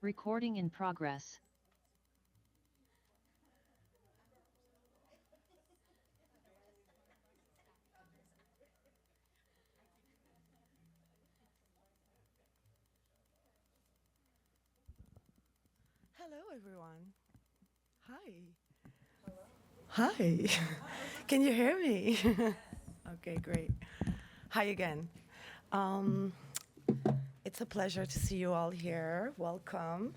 Recording in progress. Hello, everyone. Hi. Hi. Can you hear me? Okay, great. Hi again. Um, it's a pleasure to see you all here. Welcome.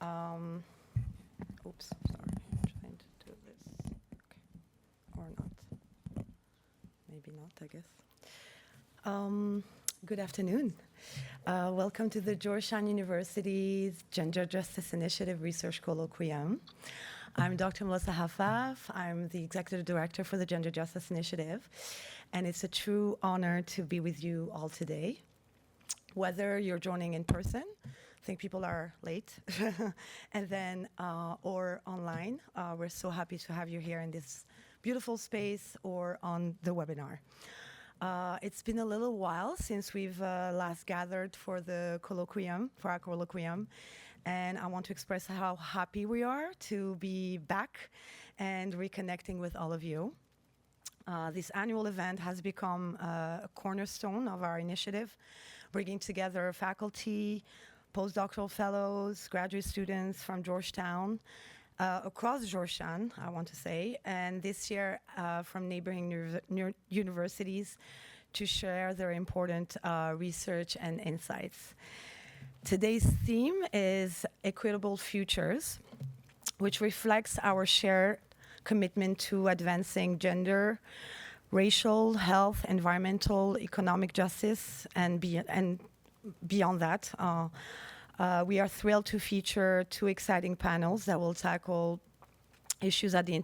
Um, oops, sorry. I'm trying to do this. Okay. Or not. Maybe not, I guess. Good afternoon. Welcome to the Georgetown University's Gender Justice Initiative Research Colloquium. I'm Dr. Melyssa Haffaf. I'm the Executive Director for the Gender Justice Initiative, and it's a true honor to be with you all today. Whether you're joining in person, I think people are late, and then, or online, we're so happy to have you here in this beautiful space or on the webinar. It's been a little while since we've last gathered for the colloquium, for our colloquium, and I want to express how happy we are to be back and reconnecting with all of you. This annual event has become a cornerstone of our initiative, bringing together faculty, postdoctoral fellows, graduate students from Georgetown, across Georgetown, I want to say, and this year from neighboring universities to share their important research and insights. Today's theme is Equitable Futures, which reflects our shared commitment to advancing gender, racial, health, environmental, economic justice, and beyond that. We are thrilled to feature two exciting panels that will tackle issues at the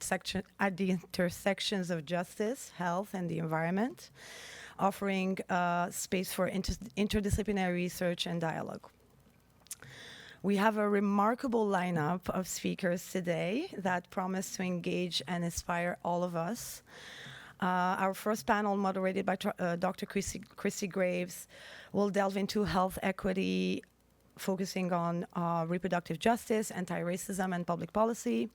intersections of justice, health, and the environment, offering space for interdisciplinary research and dialogue. We have a remarkable lineup of speakers today that promise to engage and inspire all of us. Our first panel, moderated by Dr. Kristi Graves, will delve into health equity, focusing on reproductive justice, anti-racism, and public policy.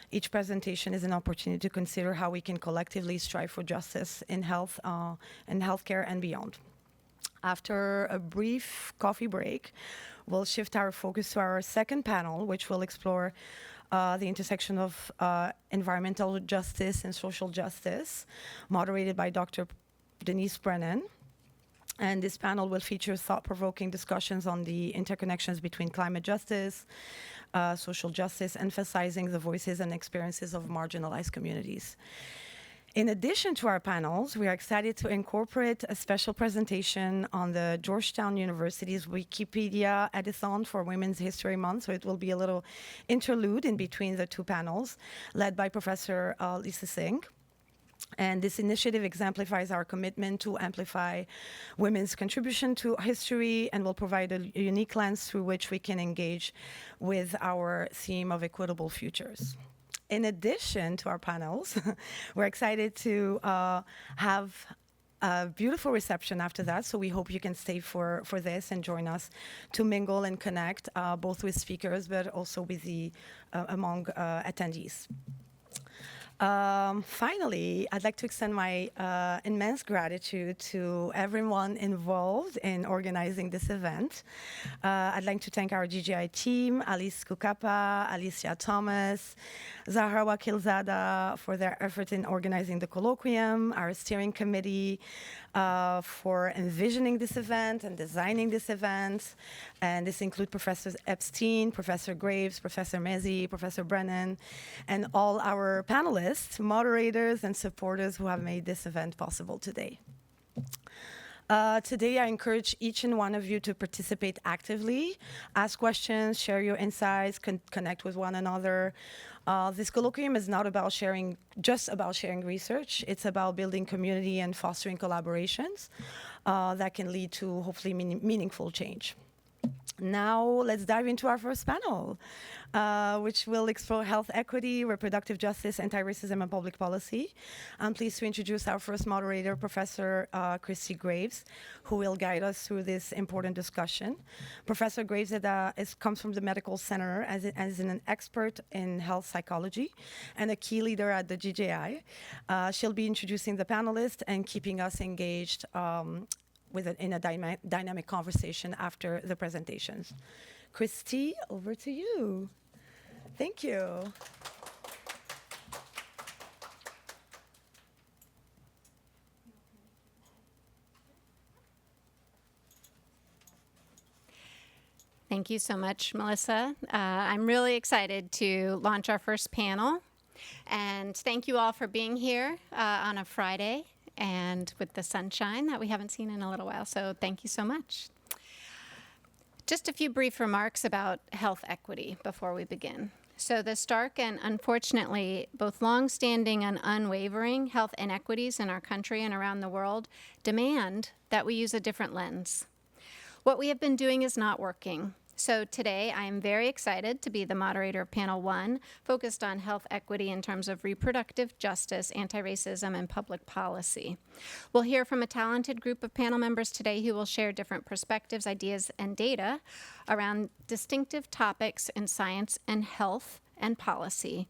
Each presentation is an opportunity to consider how we can collectively strive for justice in health, in healthcare, and beyond. After a brief coffee break, we'll shift our focus to our second panel, which will explore the intersection of environmental justice and social justice, moderated by Dr. Denise Brennan. And this panel will feature thought-provoking discussions on the interconnections between climate justice, social justice, emphasizing the voices and experiences of marginalized communities. In addition to our panels, we are excited to incorporate a special presentation on the Georgetown University's Wikipedia Editathon for Women's History Month. So it will be a little interlude in between the two panels, led by Professor Lisa Singh. And this initiative exemplifies our commitment to amplify women's contribution to history and will provide a unique lens through which we can engage with our theme of equitable futures. In addition to our panels, we're excited to have a beautiful reception after that, so we hope you can stay for this and join us to mingle and connect, both with speakers but also with the among attendees. Finally, I'd like to extend my immense gratitude to everyone involved in organizing this event. I'd like to thank our G+JI team, Alice Kukapa, Alicia Thomas, Zahra Wakilzada for their effort in organizing the colloquium, our steering committee for envisioning this event and designing this event. And this includes Professor Epstein, Professor Graves, Professor Mezi, Professor Brennan, and all our panelists, moderators, and supporters who have made this event possible today. Today, I encourage each and one of you to participate actively, ask questions, share your insights, connect with one another. This colloquium is not about just about sharing research. It's about building community and fostering collaborations that can lead to hopefully meaningful change. Now, let's dive into our first panel, which will explore health equity, reproductive justice, anti-racism, and public policy. I'm pleased to introduce our first moderator, Professor Kristi Graves, who will guide us through this important discussion. Professor Graves comes from the Medical Center as an expert in health psychology and a key leader at the G+JI. She'll be introducing the panelists and keeping us engaged in a dynamic conversation after the presentations. Kristi, over to you. Thank you. Thank you so much, Melyssa. I'm really excited to launch our first panel. And thank you all for being here on a Friday and with the sunshine that we haven't seen in a little while. So thank you so much. Just a few brief remarks about health equity before we begin. So the stark and unfortunately both long-standing and unwavering health inequities in our country and around the world demand that we use a different lens. What we have been doing is not working. So today I am very excited to be the moderator of panel 1, focused on health equity in terms of reproductive justice, anti-racism, and public policy. We'll hear from a talented group of panel members today who will share different perspectives, ideas, and data around distinctive topics in science and health and policy.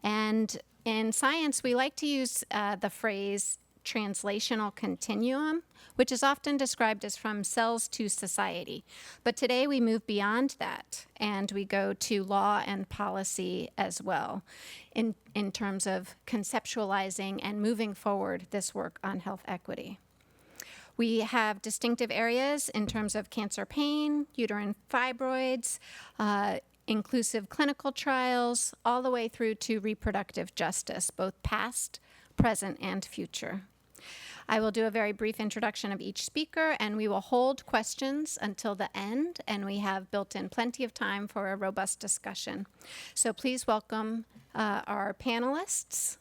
And in science, we like to use the phrase translational continuum, which is often described as from cells to society. But today we move beyond that and we go to law and policy as well in terms of conceptualizing and moving forward this work on health equity. We have distinctive areas in terms of cancer pain, uterine fibroids, inclusive clinical trials, all the way through to reproductive justice, both past, present, and future. I will do a very brief introduction of each speaker, and we will hold questions until the end, and we have built in plenty of time for a robust discussion. So please welcome our panelists.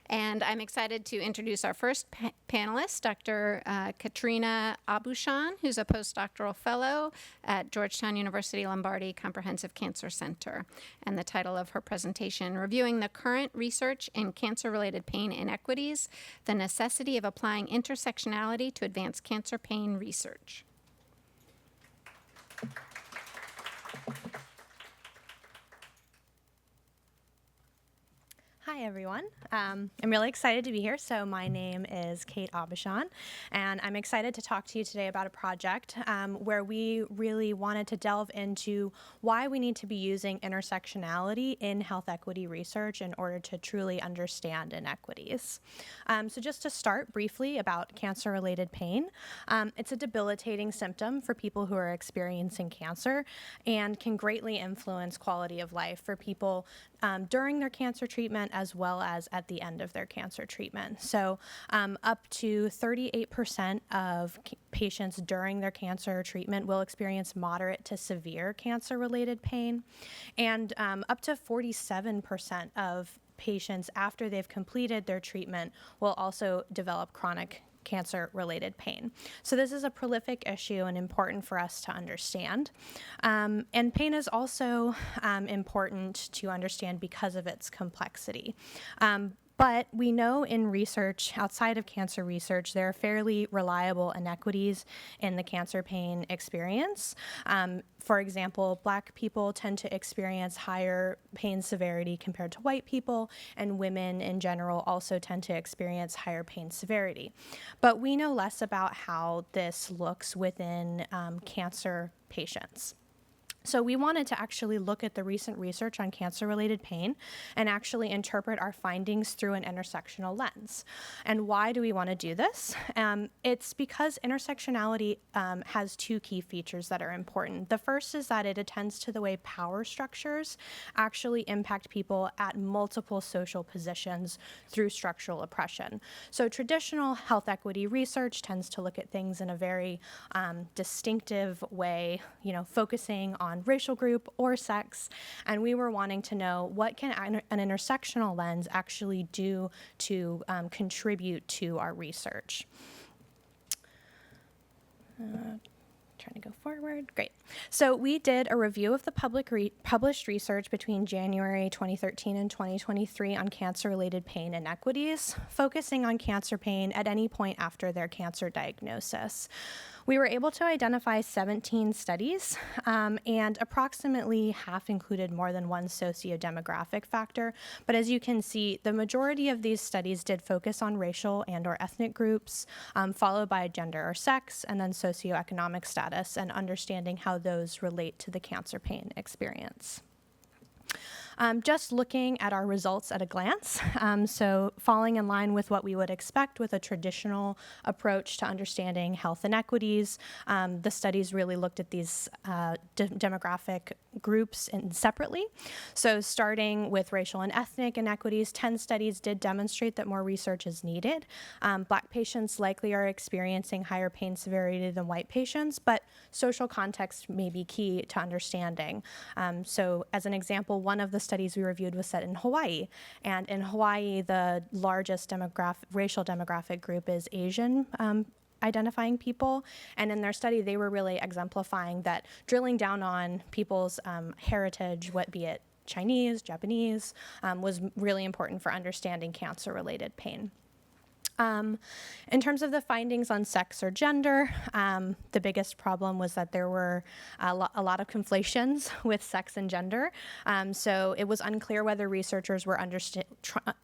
And I'm excited to introduce our first panelist, Dr. Katarina AuBuchon, who's a postdoctoral fellow at Georgetown University Lombardi Comprehensive Cancer Center. And the title of her presentation, Reviewing the Current Research in Cancer-Related Pain Inequities, the Necessity of Applying Intersectionality to Advance Cancer Pain Research. Hi, everyone. I'm really excited to be here. So my name is Kate AuBuchon, and I'm excited to talk to you today about a project where we really wanted to delve into why we need to be using intersectionality in health equity research in order to truly understand inequities. So just to start briefly about cancer-related pain, it's a debilitating symptom for people who are experiencing cancer and can greatly influence quality of life for people during their cancer treatment as well as at the end of their cancer treatment. So up to 38% of patients during their cancer treatment will experience moderate to severe cancer-related pain, and up to 47% of patients after they've completed their treatment will also develop chronic cancer-related pain. So this is a prolific issue and important for us to understand. And pain is also important to understand because of its complexity. But we know in research, outside of cancer research, there are fairly reliable inequities in the cancer pain experience. For example, Black people tend to experience higher pain severity compared to white people, and women in general also tend to experience higher pain severity. But we know less about how this looks within cancer patients. So we wanted to actually look at the recent research on cancer-related pain and actually interpret our findings through an intersectional lens. And why do we want to do this? It's because intersectionality has two key features that are important. The first is that it attends to the way power structures actually impact people at multiple social positions through structural oppression. So traditional health equity research tends to look at things in a very distinctive way, focusing on racial group or sex, and we were wanting to know what can an intersectional lens actually do to contribute to our research. Trying to go forward. Great. So we did a review of the published research between January 2013 and 2023 on cancer-related pain inequities, focusing on cancer pain at any point after their cancer diagnosis. We were able to identify 17 studies, and approximately half included more than one socio-demographic factor. But as you can see, the majority of these studies did focus on racial and/or ethnic groups, followed by gender or sex, and then socioeconomic status, and understanding how those relate to the cancer pain experience. Just looking at our results at a glance, so falling in line with what we would expect with a traditional approach to understanding health inequities, the studies really looked at these demographic groups separately. So starting with racial and ethnic inequities, 10 studies did demonstrate that more research is needed. Black patients likely are experiencing higher pain severity than white patients, but social context may be key to understanding. So as an example, one of the studies we reviewed was set in Hawaii. And in Hawaii, the largest racial demographic group is Asian identifying people. And in their study, they were really exemplifying that drilling down on people's heritage, be it Chinese, Japanese, was really important for understanding cancer-related pain. In terms of the findings on sex or gender, the biggest problem was that there were a lot of conflations with sex and gender. So it was unclear whether researchers were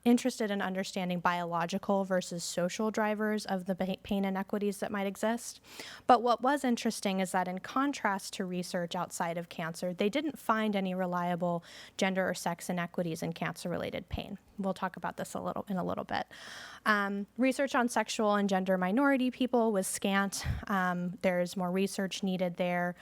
interested in understanding biological versus social drivers of the pain inequities that might exist. But what was interesting is that in contrast to research outside of cancer, they didn't find any reliable gender or sex inequities in cancer-related pain. We'll talk about this in a little bit. Research on sexual and gender minority people was scant. There's more research needed there.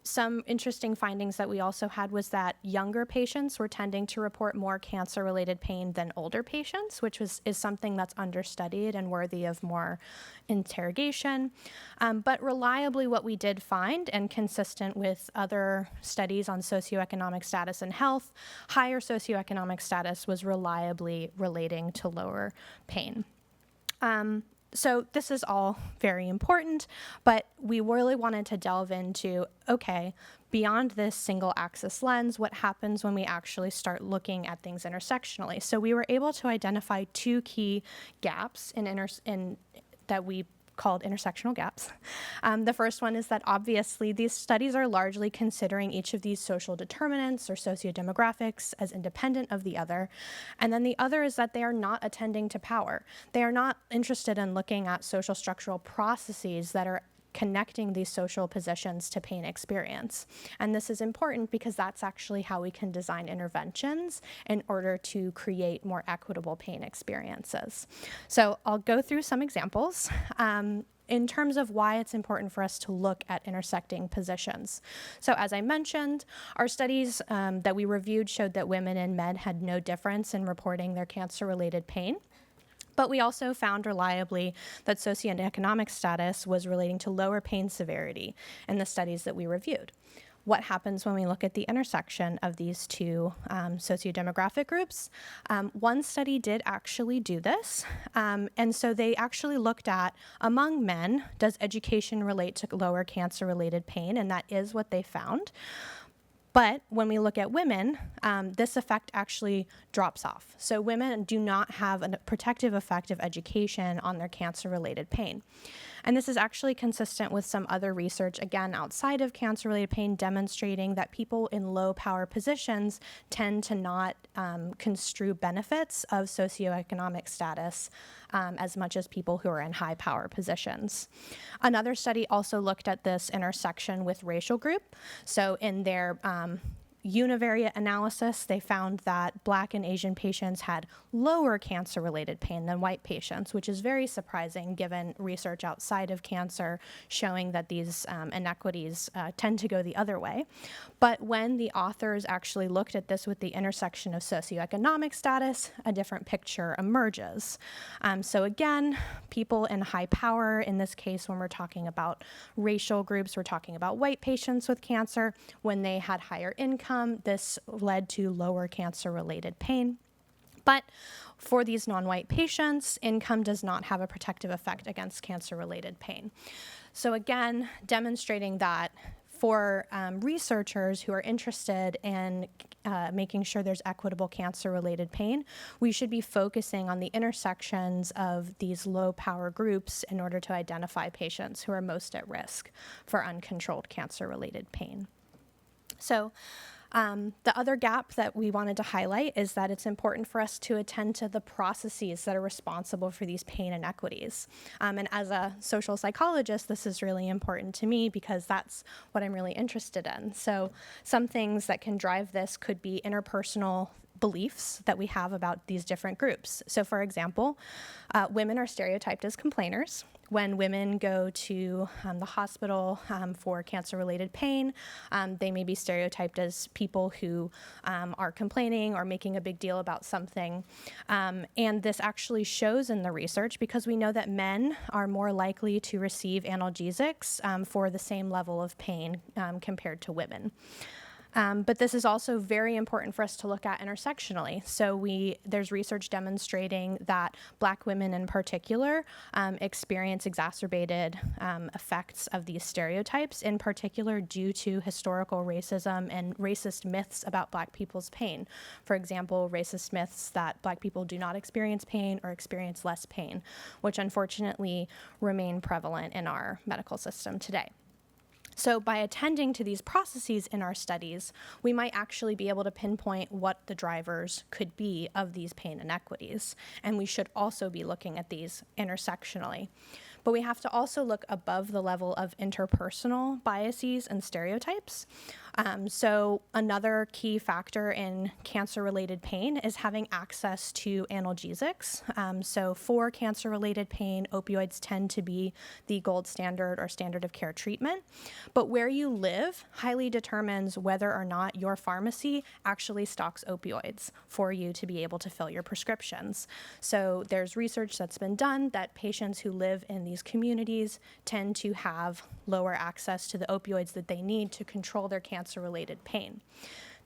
Some interesting findings that we also had was that younger patients were tending to report more cancer-related pain than older patients, which is something that's understudied and worthy of more interrogation. But reliably, what we did find, and consistent with other studies on socioeconomic status and health, higher socioeconomic status was reliably relating to lower pain. So this is all very important, but we really wanted to delve into, okay, beyond this single axis lens, what happens when we actually start looking at things intersectionally? So we were able to identify two key gaps in that we called intersectional gaps. The first one is that obviously these studies are largely considering each of these social determinants or sociodemographics as independent of the other. And then the other is that they are not attending to power. They are not interested in looking at social structural processes that are connecting these social positions to pain experience. And this is important because that's actually how we can design interventions in order to create more equitable pain experiences. So I'll go through some examples in terms of why it's important for us to look at intersecting positions. So as I mentioned, our studies that we reviewed showed that women and men had no difference in reporting their cancer-related pain. But we also found reliably that socioeconomic status was relating to lower pain severity in the studies that we reviewed. What happens when we look at the intersection of these two sociodemographic groups? One study did actually do this. And so they actually looked at, among men, does education relate to lower cancer-related pain? And that is what they found. But when we look at women, this effect actually drops off. So women do not have a protective effect of education on their cancer-related pain. And this is actually consistent with some other research, again, outside of cancer-related pain, demonstrating that people in low-power positions tend to not construe benefits of socioeconomic status as much as people who are in high-power positions. Another study also looked at this intersection with racial group. So in their univariate analysis, they found that Black and Asian patients had lower cancer-related pain than white patients, which is very surprising given research outside of cancer showing that these inequities tend to go the other way. But when the authors actually looked at this with the intersection of socioeconomic status, a different picture emerges. So again, people in high power, in this case, when we're talking about racial groups, we're talking about white patients with cancer, when they had higher income, this led to lower cancer-related pain. But for these non-white patients, income does not have a protective effect against cancer-related pain. So again, demonstrating that for researchers who are interested in making sure there's equitable cancer-related pain, we should be focusing on the intersections of these low-power groups in order to identify patients who are most at risk for uncontrolled cancer-related pain. So the other gap that we wanted to highlight is that it's important for us to attend to the processes that are responsible for these pain inequities. And as a social psychologist, this is really important to me because that's what I'm really interested in. So some things that can drive this could be interpersonal beliefs that we have about these different groups. So for example, women are stereotyped as complainers. When women go to the hospital for cancer-related pain, they may be stereotyped as people who are complaining or making a big deal about something. And this actually shows in the research because we know that men are more likely to receive analgesics for the same level of pain compared to women. But this is also very important for us to look at intersectionally. So there's research demonstrating that Black women in particular experience exacerbated effects of these stereotypes, in particular due to historical racism and racist myths about Black people's pain. For example, racist myths that Black people do not experience pain or experience less pain, which unfortunately remain prevalent in our medical system today. So by attending to these processes in our studies, we might actually be able to pinpoint what the drivers could be of these pain inequities. And we should also be looking at these intersectionally. But we have to also look above the level of interpersonal biases and stereotypes. So another key factor in cancer-related pain is having access to analgesics. So for cancer-related pain, opioids tend to be the gold standard or standard of care treatment. But where you live highly determines whether or not your pharmacy actually stocks opioids for you to be able to fill your prescriptions. So there's research that's been done that patients who live in these communities tend to have lower access to the opioids that they need to control their cancer-related pain.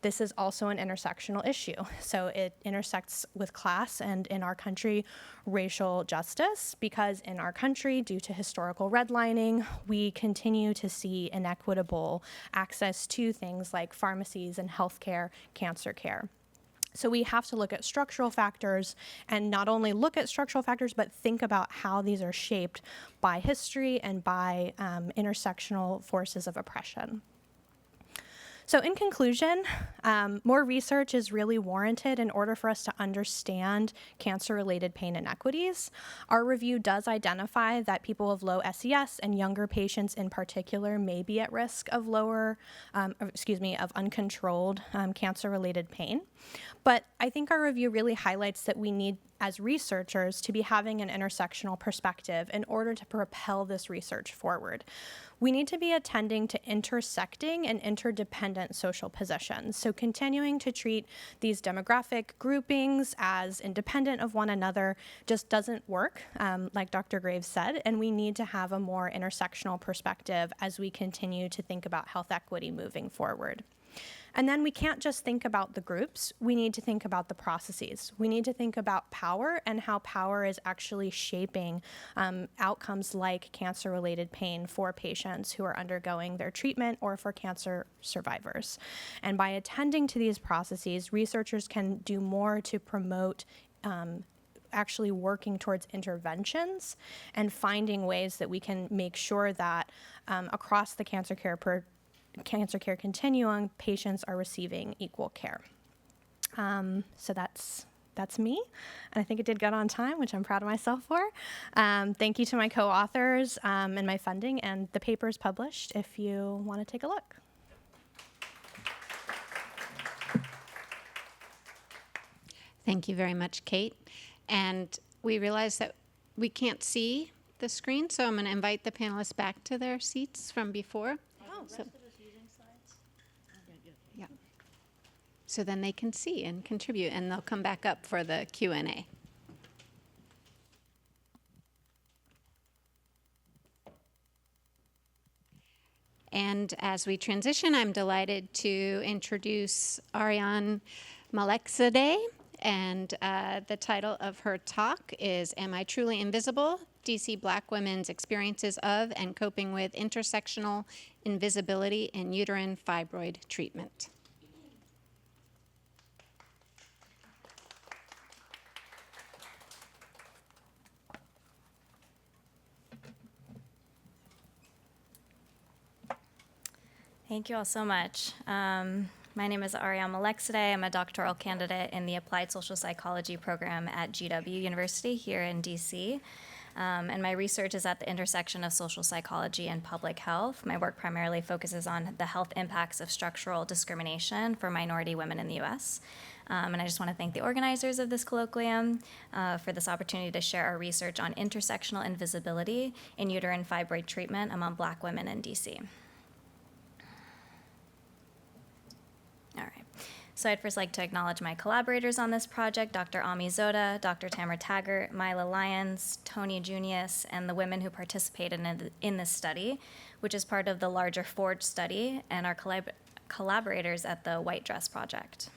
This is also an intersectional issue. So it intersects with class and, in our country, racial justice, because in our country, due to historical redlining, we continue to see inequitable access to things like pharmacies and healthcare, cancer care. So we have to look at structural factors, and not only look at structural factors, but think about how these are shaped by history and by intersectional forces of oppression. So in conclusion, more research is really warranted in order for us to understand cancer-related pain inequities. Our review does identify that people of low SES and younger patients in particular may be at risk of of uncontrolled cancer-related pain. But I think our review really highlights that we need, as researchers, to be having an intersectional perspective in order to propel this research forward. We need to be attending to intersecting and interdependent social positions. So continuing to treat these demographic groupings as independent of one another just doesn't work, like Dr. Graves said, and we need to have a more intersectional perspective as we continue to think about health equity moving forward. And then we can't just think about the groups, we need to think about the processes. We need to think about power and how power is actually shaping outcomes like cancer-related pain for patients who are undergoing their treatment or for cancer survivors. And by attending to these processes, researchers can do more to promote actually working towards interventions and finding ways that we can make sure that across the cancer care continuum, patients are receiving equal care. So that's me, and I think it did good on time, which I'm proud of myself for. Thank you to my co-authors and my funding, and the paper is published if you want to take a look. Thank you very much, Kate. And we realize that we can't see the screen, so I'm going to invite the panelists back to their seats from before. So then they can see and contribute, and they'll come back up for the Q&A. And as we transition, I'm delighted to introduce Arianne Malekzadeh, and the title of her talk is Am I Truly Invisible? DC Black women's experiences of and coping with intersectional invisibility in uterine fibroid treatment. Thank you all so much. My name is Arianne Malekzadeh. I'm a doctoral candidate in the Applied Social Psychology program at GW University here in DC. And my research is at the intersection of social psychology and public health. My work primarily focuses on the health impacts of structural discrimination for minority women in the US. And I just want to thank the organizers of this colloquium for this opportunity to share our research on intersectional invisibility in uterine fibroid treatment among Black women in DC. All right. So I'd first like to acknowledge my collaborators on this project, Dr. Ami Zoda, Dr. Tamara Taggart, Myla Lyons, Tony Junius, and the women who participated in this study, which is part of the larger FORGE study, and our collaborators at the White Dress Project.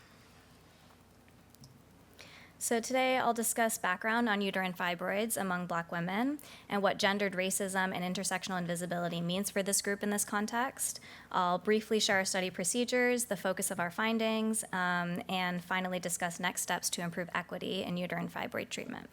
So today I'll discuss background on uterine fibroids among Black women and what gendered racism and intersectional invisibility means for this group in this context. I'll briefly share our study procedures, the focus of our findings, and finally discuss next steps to improve equity in uterine fibroid treatment.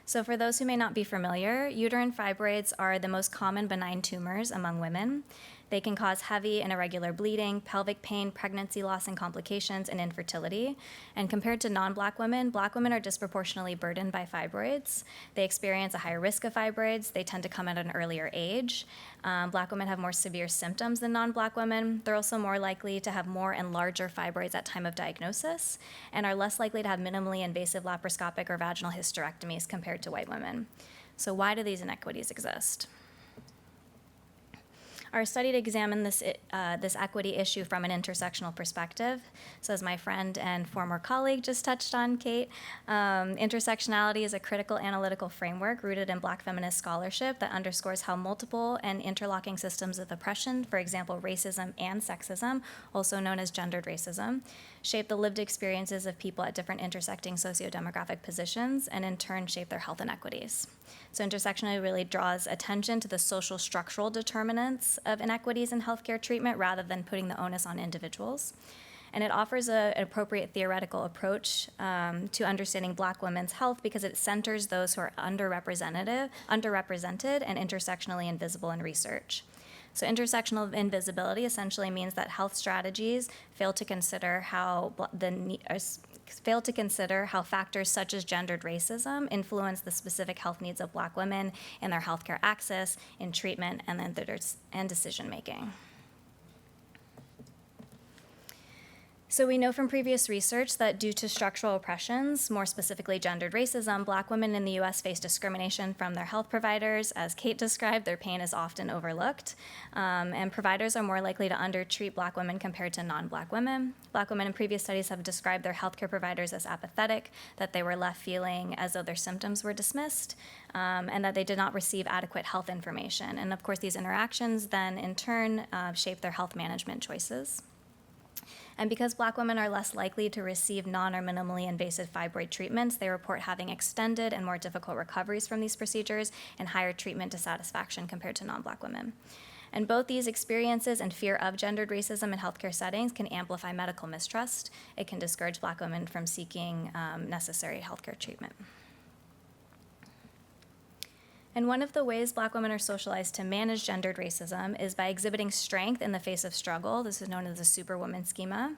So for those who may not be familiar, uterine fibroids are the most common benign tumors among women. They can cause heavy and irregular bleeding, pelvic pain, pregnancy loss and complications, and infertility. And compared to non-Black women, Black women are disproportionately burdened by fibroids. They experience a higher risk of fibroids. They tend to come at an earlier age. Black women have more severe symptoms than non-Black women. They're also more likely to have more and larger fibroids at time of diagnosis and are less likely to have minimally invasive laparoscopic or vaginal hysterectomies compared to white women. So why do these inequities exist? Our study to examine this equity issue from an intersectional perspective. So as my friend and former colleague just touched on, Kate, intersectionality is a critical analytical framework rooted in Black feminist scholarship that underscores how multiple and interlocking systems of oppression, for example, racism and sexism, also known as gendered racism, shape the lived experiences of people at different intersecting sociodemographic positions and in turn shape their health inequities. So intersectionality really draws attention to the social structural determinants of inequities in healthcare treatment rather than putting the onus on individuals. And it offers an appropriate theoretical approach to understanding Black women's health because it centers those who are underrepresented and intersectionally invisible in research. So intersectional invisibility essentially means that health strategies fail to consider how factors such as gendered racism influence the specific health needs of Black women in their healthcare access, in treatment, and decision making. So we know from previous research that due to structural oppressions, more specifically gendered racism, Black women in the US face discrimination from their health providers. As Kate described, their pain is often overlooked, and providers are more likely to undertreat Black women compared to non-Black women. Black women in previous studies have described their healthcare providers as apathetic, that they were left feeling as though their symptoms were dismissed, and that they did not receive adequate health information. And of course, these interactions then in turn shape their health management choices. And because Black women are less likely to receive non or minimally invasive fibroid treatments, they report having extended and more difficult recoveries from these procedures and higher treatment dissatisfaction compared to non-Black women. And both these experiences and fear of gendered racism in healthcare settings can amplify medical mistrust. It can discourage Black women from seeking necessary healthcare treatment. And one of the ways Black women are socialized to manage gendered racism is by exhibiting strength in the face of struggle. This is known as the superwoman schema.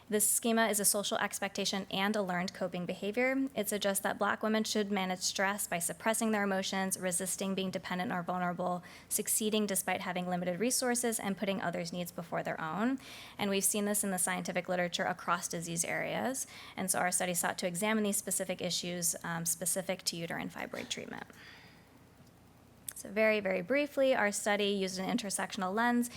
This schema is a social expectation and a learned coping behavior. It suggests that Black women should manage stress by suppressing their emotions, resisting being dependent or vulnerable, succeeding despite having limited resources, and putting others' needs before their own. And we've seen this in the scientific literature across disease areas. And so our study sought to examine these specific issues specific to uterine fibroid treatment. So very, very briefly, our study used an intersectional lens,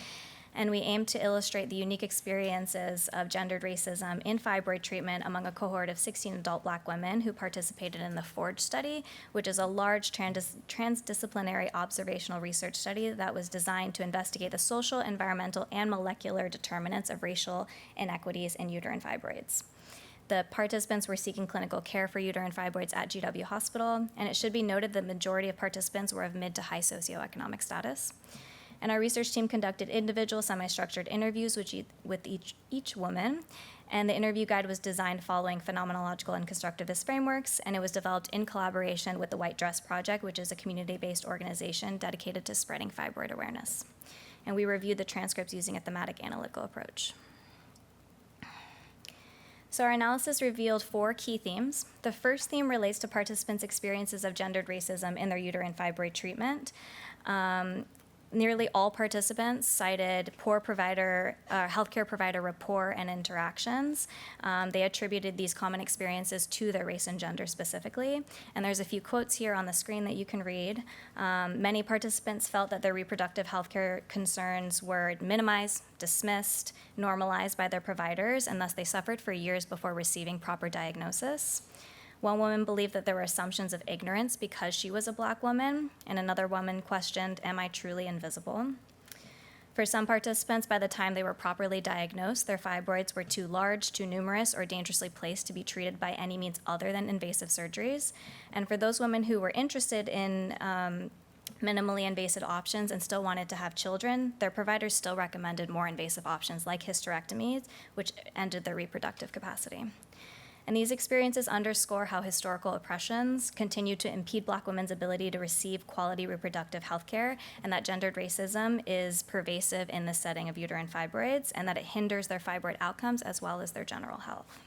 and we aimed to illustrate the unique experiences of gendered racism in fibroid treatment among a cohort of 16 adult Black women who participated in the FORGE study, which is a large transdisciplinary observational research study that was designed to investigate the social, environmental, and molecular determinants of racial inequities in uterine fibroids. The participants were seeking clinical care for uterine fibroids at GW Hospital, and it should be noted the majority of participants were of mid to high socioeconomic status. And our research team conducted individual semi-structured interviews with each woman, and the interview guide was designed following phenomenological and constructivist frameworks, and it was developed in collaboration with the White Dress Project, which is a community-based organization dedicated to spreading fibroid awareness. And we reviewed the transcripts using a thematic analytical approach. So our analysis revealed 4 key themes. The first theme relates to participants' experiences of gendered racism in their uterine fibroid treatment. Nearly all participants cited poor healthcare provider rapport and interactions. They attributed these common experiences to their race and gender specifically. And there's a few quotes here on the screen that you can read. Many participants felt that their reproductive healthcare concerns were minimized, dismissed, normalized by their providers, and thus they suffered for years before receiving proper diagnosis. One woman believed that there were assumptions of ignorance because she was a Black woman, and another woman questioned, "Am I truly invisible?" For some participants, by the time they were properly diagnosed, their fibroids were too large, too numerous, or dangerously placed to be treated by any means other than invasive surgeries. And for those women who were interested in minimally invasive options and still wanted to have children, their providers still recommended more invasive options like hysterectomies, which ended their reproductive capacity. And these experiences underscore how historical oppressions continue to impede Black women's ability to receive quality reproductive health care, and that gendered racism is pervasive in the setting of uterine fibroids, and that it hinders their fibroid outcomes as well as their general health.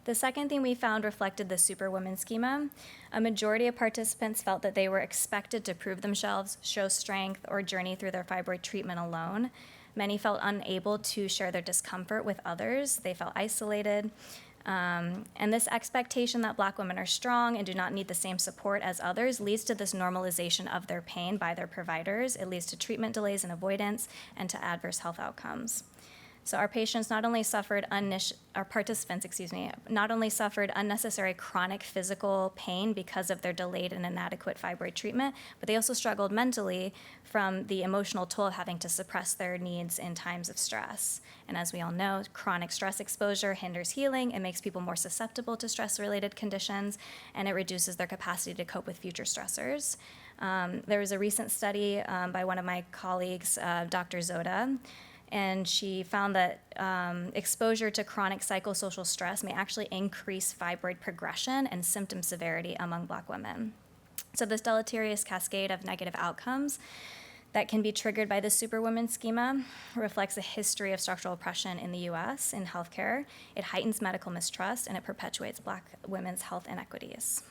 The second thing we found reflected the superwoman schema. A majority of participants felt that they were expected to prove themselves, show strength, or journey through their fibroid treatment alone. Many felt unable to share their discomfort with others. They felt isolated. And this expectation that Black women are strong and do not need the same support as others leads to this normalization of their pain by their providers. It leads to treatment delays and avoidance and to adverse health outcomes. So our participants not only suffered unnecessary chronic physical pain because of their delayed and inadequate fibroid treatment, but they also struggled mentally from the emotional toll of having to suppress their needs in times of stress. And as we all know, chronic stress exposure hinders healing. It makes people more susceptible to stress-related conditions, and it reduces their capacity to cope with future stressors. There was a recent study by one of my colleagues, Dr. Zoda, and she found that exposure to chronic psychosocial stress may actually increase fibroid progression and symptom severity among Black women. So this deleterious cascade of negative outcomes that can be triggered by the superwoman schema reflects a history of structural oppression in the US in healthcare. It heightens medical mistrust, and it perpetuates Black women's health inequities.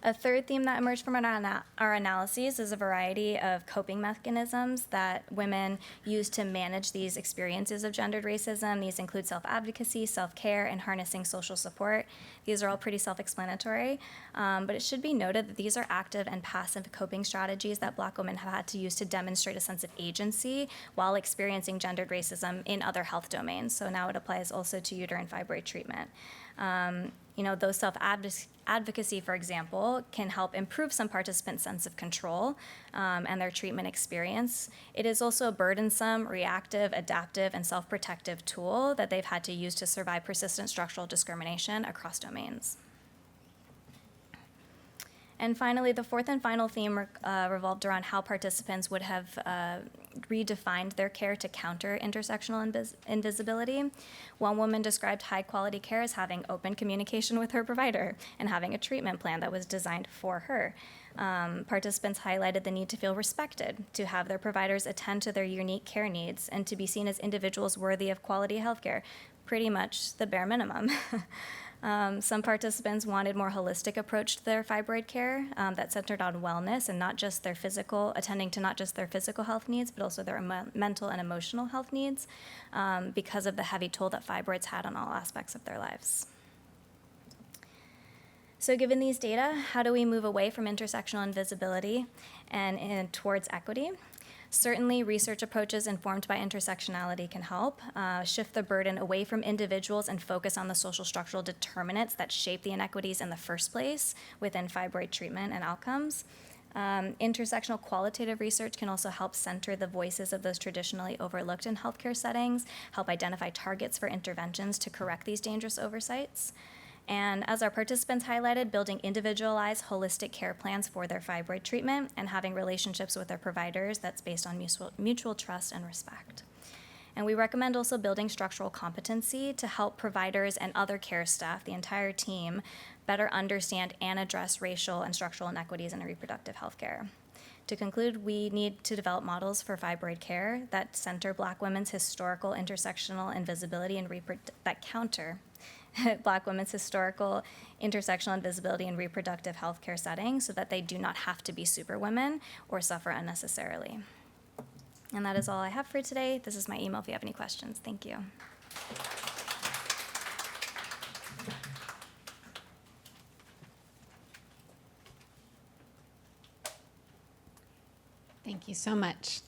A third theme that emerged from our analyses is a variety of coping mechanisms that women use to manage these experiences of gendered racism. These include self-advocacy, self-care, and harnessing social support. These are all pretty self-explanatory, but it should be noted that these are active and passive coping strategies that Black women have had to use to demonstrate a sense of agency while experiencing gendered racism in other health domains. So now it applies also to uterine fibroid treatment. Those self-advocacy, for example, can help improve some participants' sense of control and their treatment experience. It is also a burdensome, reactive, adaptive, and self-protective tool that they've had to use to survive persistent structural discrimination across domains. And finally, the fourth and final theme revolved around how participants would have redefined their care to counter intersectional invisibility. One woman described high-quality care as having open communication with her provider and having a treatment plan that was designed for her. Participants highlighted the need to feel respected, to have their providers attend to their unique care needs, and to be seen as individuals worthy of quality healthcare, pretty much the bare minimum. Some participants wanted more holistic approach to their fibroid care that centered on wellness and attending to not just their physical health needs, but also their mental and emotional health needs because of the heavy toll that fibroids had on all aspects of their lives. So given these data, how do we move away from intersectional invisibility and towards equity? Certainly, research approaches informed by intersectionality can help shift the burden away from individuals and focus on the social structural determinants that shape the inequities in the first place within fibroid treatment and outcomes. Intersectional qualitative research can also help center the voices of those traditionally overlooked in healthcare settings, help identify targets for interventions to correct these dangerous oversights. And as our participants highlighted, building individualized, holistic care plans for their fibroid treatment and having relationships with their providers that's based on mutual trust and respect. And we recommend also building structural competency to help providers and other care staff, the entire team, better understand and address racial and structural inequities in reproductive health care. To conclude, we need to develop models for fibroid care that center Black women's historical, intersectional, invisibility, and that counter Black women's historical, intersectional, invisibility in reproductive health care settings so that they do not have to be superwomen or suffer unnecessarily. And that is all I have for today. This is my email if you have any questions. Thank you. Thank you so much.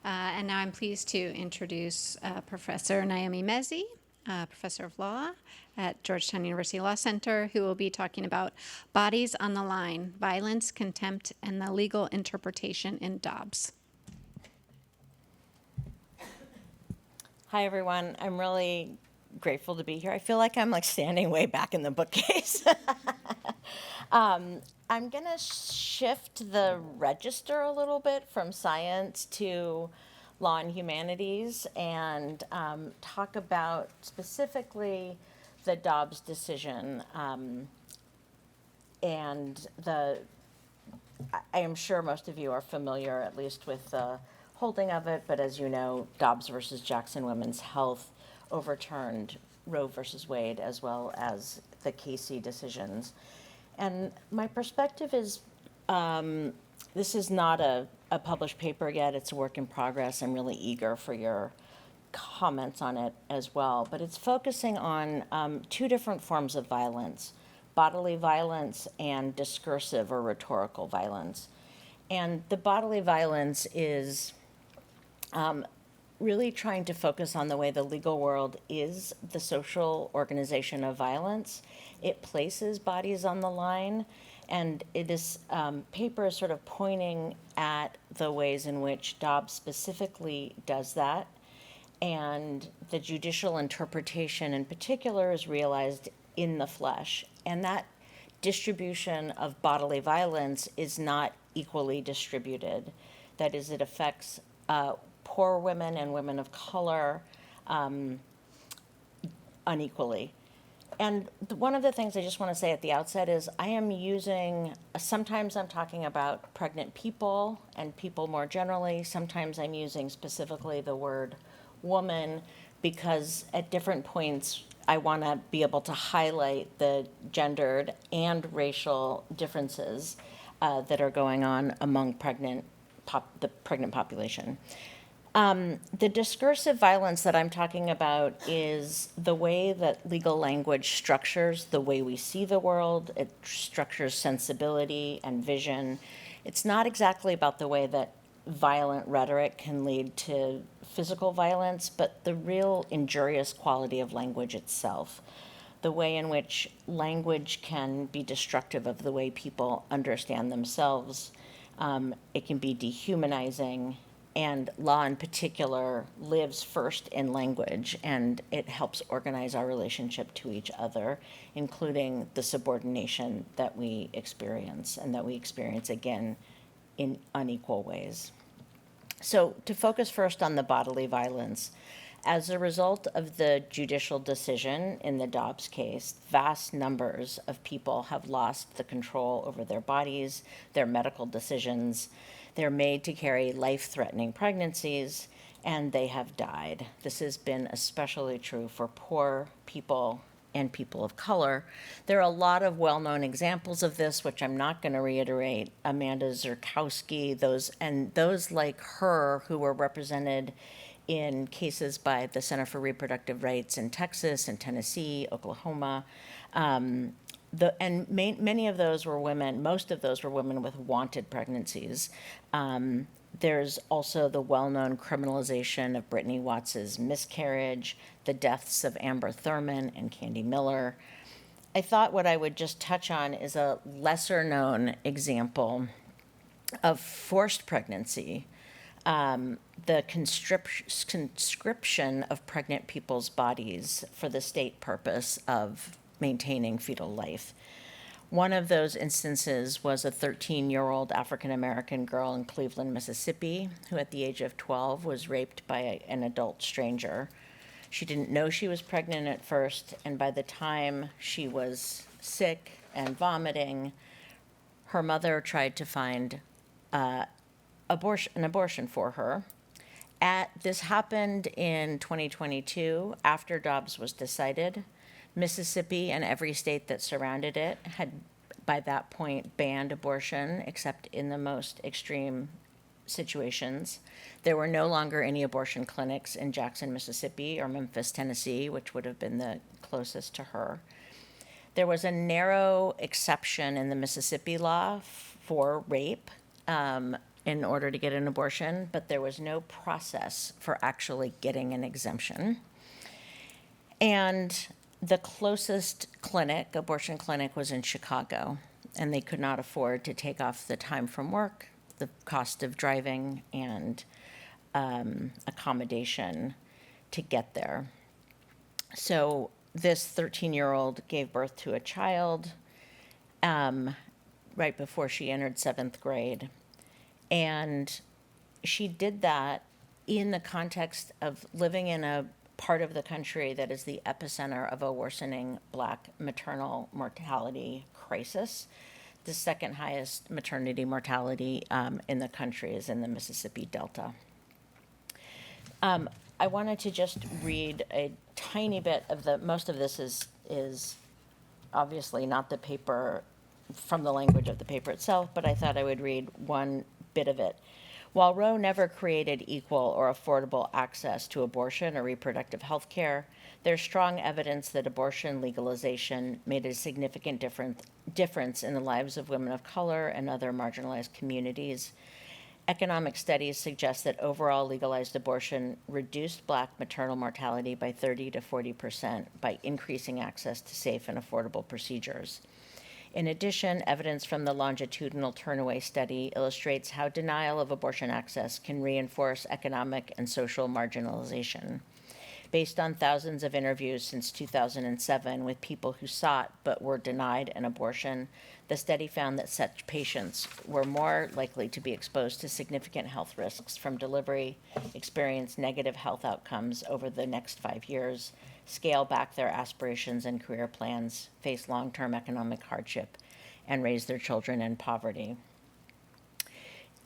And now I'm pleased to introduce Professor Naomi Mezzi, Professor of Law at Georgetown University Law Center, who will be talking about Bodies on the Line, Violence, Contempt, and the Legal Interpretation in Dobbs. Hi, everyone. I'm really grateful to be here. I feel like I'm standing way back in the bookcase. I'm going to shift the register a little bit from science to law and humanities and talk about specifically the Dobbs decision and I am sure most of you are familiar at least with the holding of it, but as you know, Dobbs versus Jackson Women's Health overturned Roe versus Wade as well as the Casey decisions. And my perspective is this is not a published paper yet. It's a work in progress. I'm really eager for your comments on it as well. But it's focusing on two different forms of violence, bodily violence and discursive or rhetorical violence. And the bodily violence is really trying to focus on the way the legal world is the social organization of violence. It places bodies on the line, and it is paper is sort of pointing at the ways in which Dobbs specifically does that, and the judicial interpretation in particular is realized in the flesh, and that distribution of bodily violence is not equally distributed. That is, it affects poor women and women of color unequally. And one of the things I just want to say at the outset is I am using, sometimes I'm talking about pregnant people and people more generally. Sometimes I'm using specifically the word woman because at different points I want to be able to highlight the gendered and racial differences that are going on among the pregnant population. The discursive violence that I'm talking about is the way that legal language structures the way we see the world. It structures sensibility and vision. It's not exactly about the way that violent rhetoric can lead to physical violence, but the real injurious quality of language itself. The way in which language can be destructive of the way people understand themselves. It can be dehumanizing. And law in particular lives first in language, and it helps organize our relationship to each other, including the subordination that we experience and that we experience again in unequal ways. So to focus first on the bodily violence, as a result of the judicial decision in the Dobbs case, vast numbers of people have lost the control over their bodies, their medical decisions. They're made to carry life-threatening pregnancies, and they have died. This has been especially true for poor people and people of color. There are a lot of well-known examples of this, which I'm not going to reiterate. Amanda Zurkowski, those like her who were represented in cases by the Center for Reproductive Rights in Texas and Tennessee, Oklahoma. Many of those were women, most of those were women with wanted pregnancies. There's also the well-known criminalization of Brittany Watts's miscarriage, the deaths of Amber Thurman and Candy Miller. I thought what I would just touch on is a lesser-known example of forced pregnancy, the conscription of pregnant people's bodies for the state purpose of maintaining fetal life. One of those instances was a 13-year-old African-American girl in Cleveland, Mississippi, who at the age of 12 was raped by an adult stranger. She didn't know she was pregnant at first, and by the time she was sick and vomiting, her mother tried to find an abortion for her. This happened in 2022 after Dobbs was decided. Mississippi and every state that surrounded it had, by that point, banned abortion, except in the most extreme situations. There were no longer any abortion clinics in Jackson, Mississippi, or Memphis, Tennessee, which would have been the closest to her. There was a narrow exception in the Mississippi law for rape in order to get an abortion, but there was no process for actually getting an exemption. And the closest abortion clinic, was in Chicago, and they could not afford to take off the time from work, the cost of driving, and accommodation to get there. So this 13-year-old gave birth to a child right before she entered 7th grade. And she did that in the context of living in a part of the country that is the epicenter of a worsening Black maternal mortality crisis. The second highest maternity mortality in the country is in the Mississippi Delta. I wanted to just read a tiny bit of most of this is obviously not the paper from the language of the paper itself, but I thought I would read one bit of it. While Roe never created equal or affordable access to abortion or reproductive health care, there's strong evidence that abortion legalization made a significant difference in the lives of women of color and other marginalized communities. Economic studies suggest that overall legalized abortion reduced Black maternal mortality by 30 to 40% by increasing access to safe and affordable procedures. In addition, evidence from the longitudinal turnaway study illustrates how denial of abortion access can reinforce economic and social marginalization. Based on thousands of interviews since 2007 with people who sought but were denied an abortion, the study found that such patients were more likely to be exposed to significant health risks from delivery, experience negative health outcomes over the next 5 years, scale back their aspirations and career plans, face long-term economic hardship, and raise their children in poverty.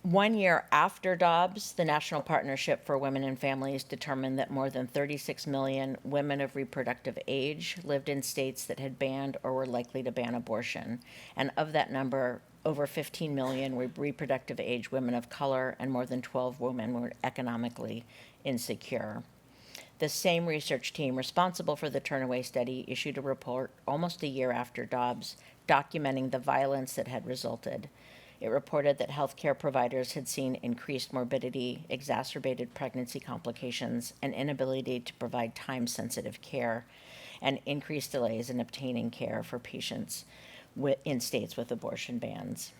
1 year after Dobbs, the National Partnership for Women and Families determined that more than 36 million women of reproductive age lived in states that had banned or were likely to ban abortion. And of that number, over 15 million were reproductive age women of color, and more than 12 women were economically insecure. The same research team responsible for the Turnaway study issued a report almost a year after Dobbs, documenting the violence that had resulted. It reported that healthcare providers had seen increased morbidity, exacerbated pregnancy complications, and inability to provide time-sensitive care, and increased delays in obtaining care for patients in states with abortion bans.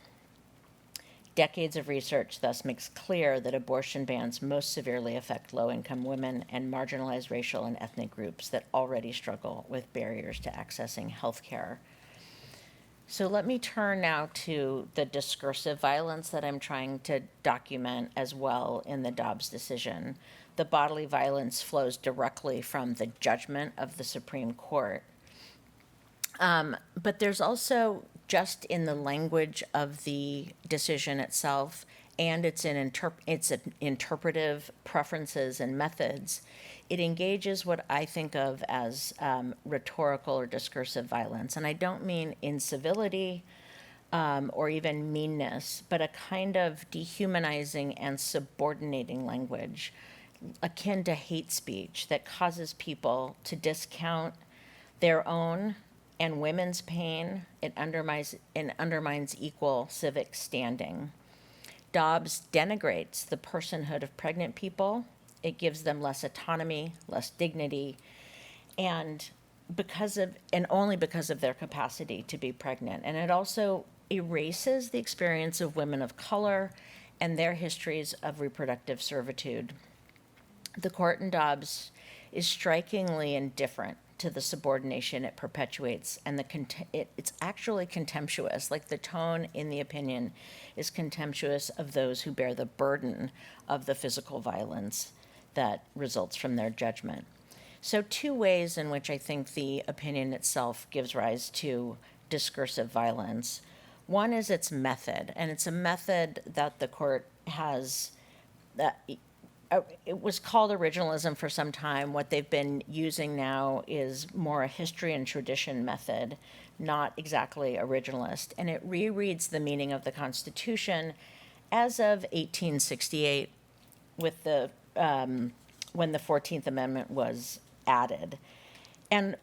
Decades of research thus makes clear that abortion bans most severely affect low-income women and marginalized racial and ethnic groups that already struggle with barriers to accessing health care. So let me turn now to the discursive violence that I'm trying to document as well in the Dobbs decision. The bodily violence flows directly from the judgment of the Supreme Court. But there's also, just in the language of the decision itself and its interpretive preferences and methods, it engages what I think of as rhetorical or discursive violence. And I don't mean incivility or even meanness, but a kind of dehumanizing and subordinating language akin to hate speech that causes people to discount their own and women's pain. It undermines equal civic standing. Dobbs denigrates the personhood of pregnant people. It gives them less autonomy, less dignity, and only because of their capacity to be pregnant. And it also erases the experience of women of color and their histories of reproductive servitude. The court in Dobbs is strikingly indifferent to the subordination it perpetuates, and it's actually contemptuous, like the tone in the opinion is contemptuous of those who bear the burden of the physical violence that results from their judgment. So 2 ways in which I think the opinion itself gives rise to discursive violence. One is its method, and it's a method that the court has, it was called originalism for some time. What they've been using now is more a history and tradition method, not exactly originalist. And it rereads the meaning of the Constitution as of 1868 with the, when the 14th Amendment was added. And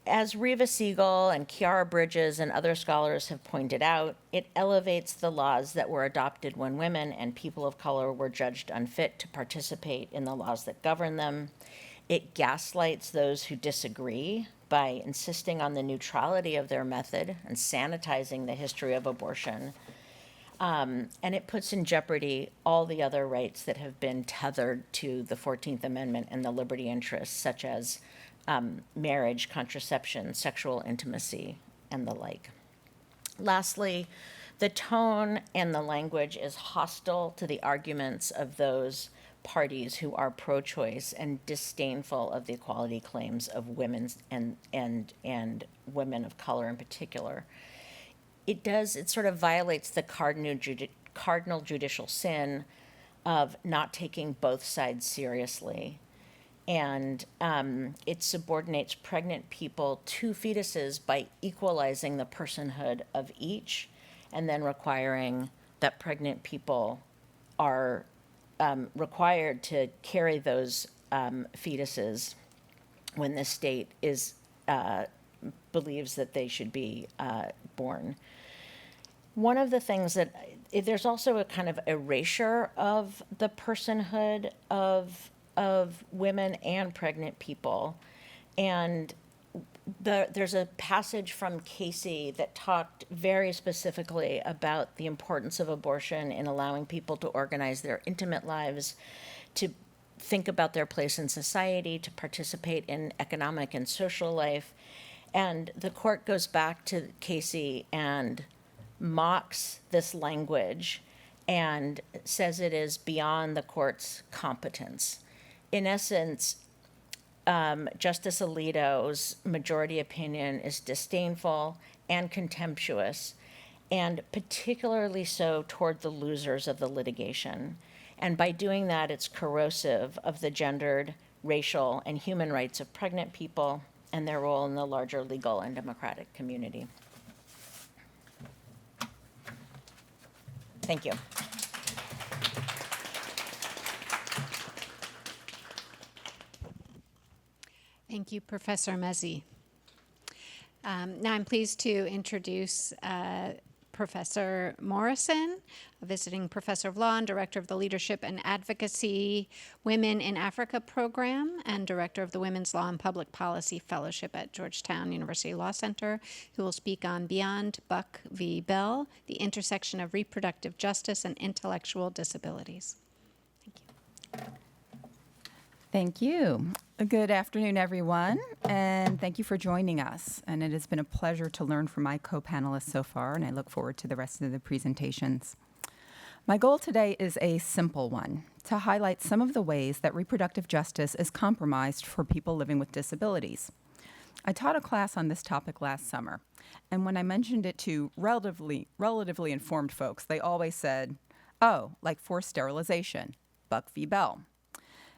as Reva Siegel and Kiara Bridges and other scholars have pointed out, it elevates the laws that were adopted when women and people of color were judged unfit to participate in the laws that govern them. It gaslights those who disagree by insisting on the neutrality of their method and sanitizing the history of abortion. And it puts in jeopardy all the other rights that have been tethered to the 14th Amendment and the liberty interests, such as marriage, contraception, sexual intimacy, and the like. Lastly, the tone and the language is hostile to the arguments of those parties who are pro-choice and disdainful of the equality claims of women and women of color in particular. It sort of violates the cardinal judicial sin of not taking both sides seriously. And it subordinates pregnant people to fetuses by equalizing the personhood of each, and then requiring that pregnant people are required to carry those fetuses when the state believes that they should be born. One of the things that, there's also a kind of erasure of the personhood of women and pregnant people. And there's a passage from Casey that talked very specifically about the importance of abortion in allowing people to organize their intimate lives, to think about their place in society, to participate in economic and social life. And the court goes back to Casey and mocks this language and says it is beyond the court's competence. In essence, Justice Alito's majority opinion is disdainful and contemptuous, and particularly so toward the losers of the litigation. And by doing that, it's corrosive of the gendered, racial, and human rights of pregnant people and their role in the larger legal and democratic community. Thank you. Thank you, Professor Mezzi. Now I'm pleased to introduce Professor Morrison, a visiting professor of law and director of the Leadership and Advocacy Women in Africa program and director of the Women's Law and Public Policy Fellowship at Georgetown University Law Center, who will speak on Beyond Buck v. Bell, the intersection of reproductive justice and intellectual disabilities. Thank you. Thank you. Good afternoon, everyone, and thank you for joining us. And it has been a pleasure to learn from my co-panelists so far, and I look forward to the rest of the presentations. My goal today is a simple one, to highlight some of the ways that reproductive justice is compromised for people living with disabilities. I taught a class on this topic last summer, and when I mentioned it to relatively informed folks, they always said, oh, like forced sterilization, Buck v. Bell.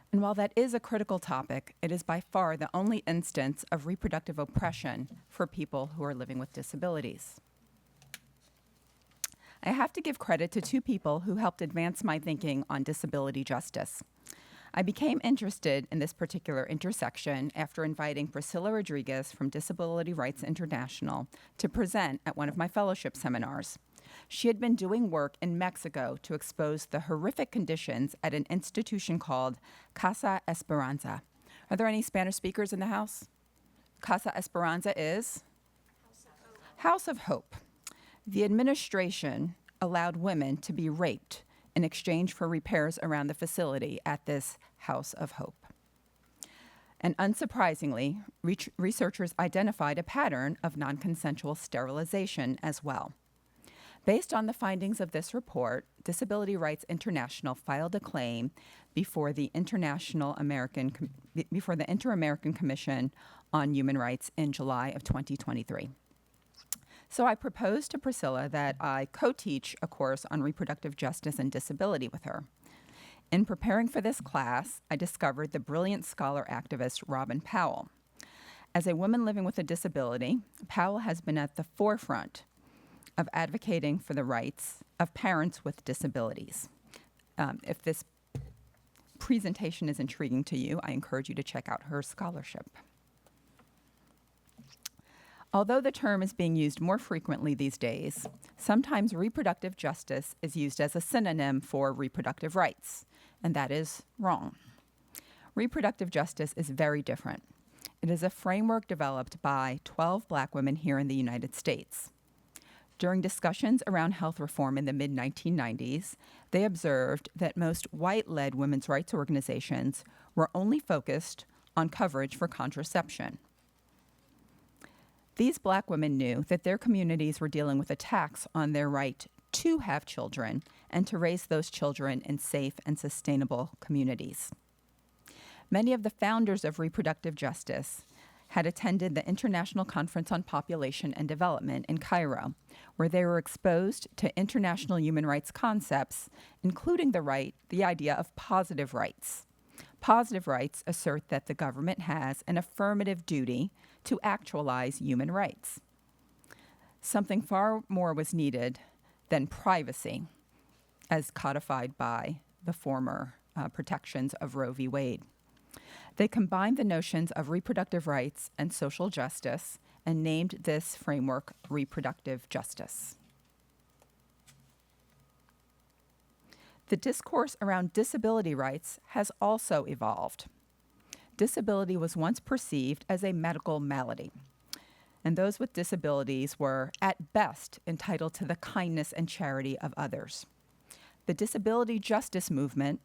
And while that is a critical topic, it is by far the only instance of reproductive oppression for people who are living with disabilities. I have to give credit to 2 people who helped advance my thinking on disability justice. I became interested in this particular intersection after inviting Priscilla Rodriguez from Disability Rights International to present at one of my fellowship seminars. She had been doing work in Mexico to expose the horrific conditions at an institution called Casa Esperanza. Are there any Spanish speakers in the house? Casa Esperanza is? House of Hope. the administration allowed women to be raped in exchange for repairs around the facility at this House of Hope. And unsurprisingly, researchers identified a pattern of non-consensual sterilization as well. Based on the findings of this report, Disability Rights International filed a claim before the Inter-American Commission on Human Rights in July of 2023. So I proposed to Priscilla that I co-teach a course on reproductive justice and disability with her. In preparing for this class, I discovered the brilliant scholar activist Robin Powell. As a woman living with a disability, Powell has been at the forefront of advocating for the rights of parents with disabilities. If this presentation is intriguing to you, I encourage you to check out her scholarship. Although the term is being used more frequently these days, sometimes reproductive justice is used as a synonym for reproductive rights, and that is wrong. Reproductive justice is very different. It is a framework developed by 12 Black women here in the United States. During discussions around health reform in the mid-1990s, they observed that most white-led women's rights organizations were only focused on coverage for contraception. These Black women knew that their communities were dealing with attacks on their right to have children and to raise those children in safe and sustainable communities. Many of the founders of reproductive justice had attended the International Conference on Population and Development in Cairo, where they were exposed to international human rights concepts, including the idea of positive rights. Positive rights assert that the government has an affirmative duty to actualize human rights. Something far more was needed than privacy, as codified by the former protections of Roe v. Wade. They combined the notions of reproductive rights and social justice and named this framework reproductive justice. The discourse around disability rights has also evolved. Disability was once perceived as a medical malady, and those with disabilities were, at best, entitled to the kindness and charity of others. The disability justice movement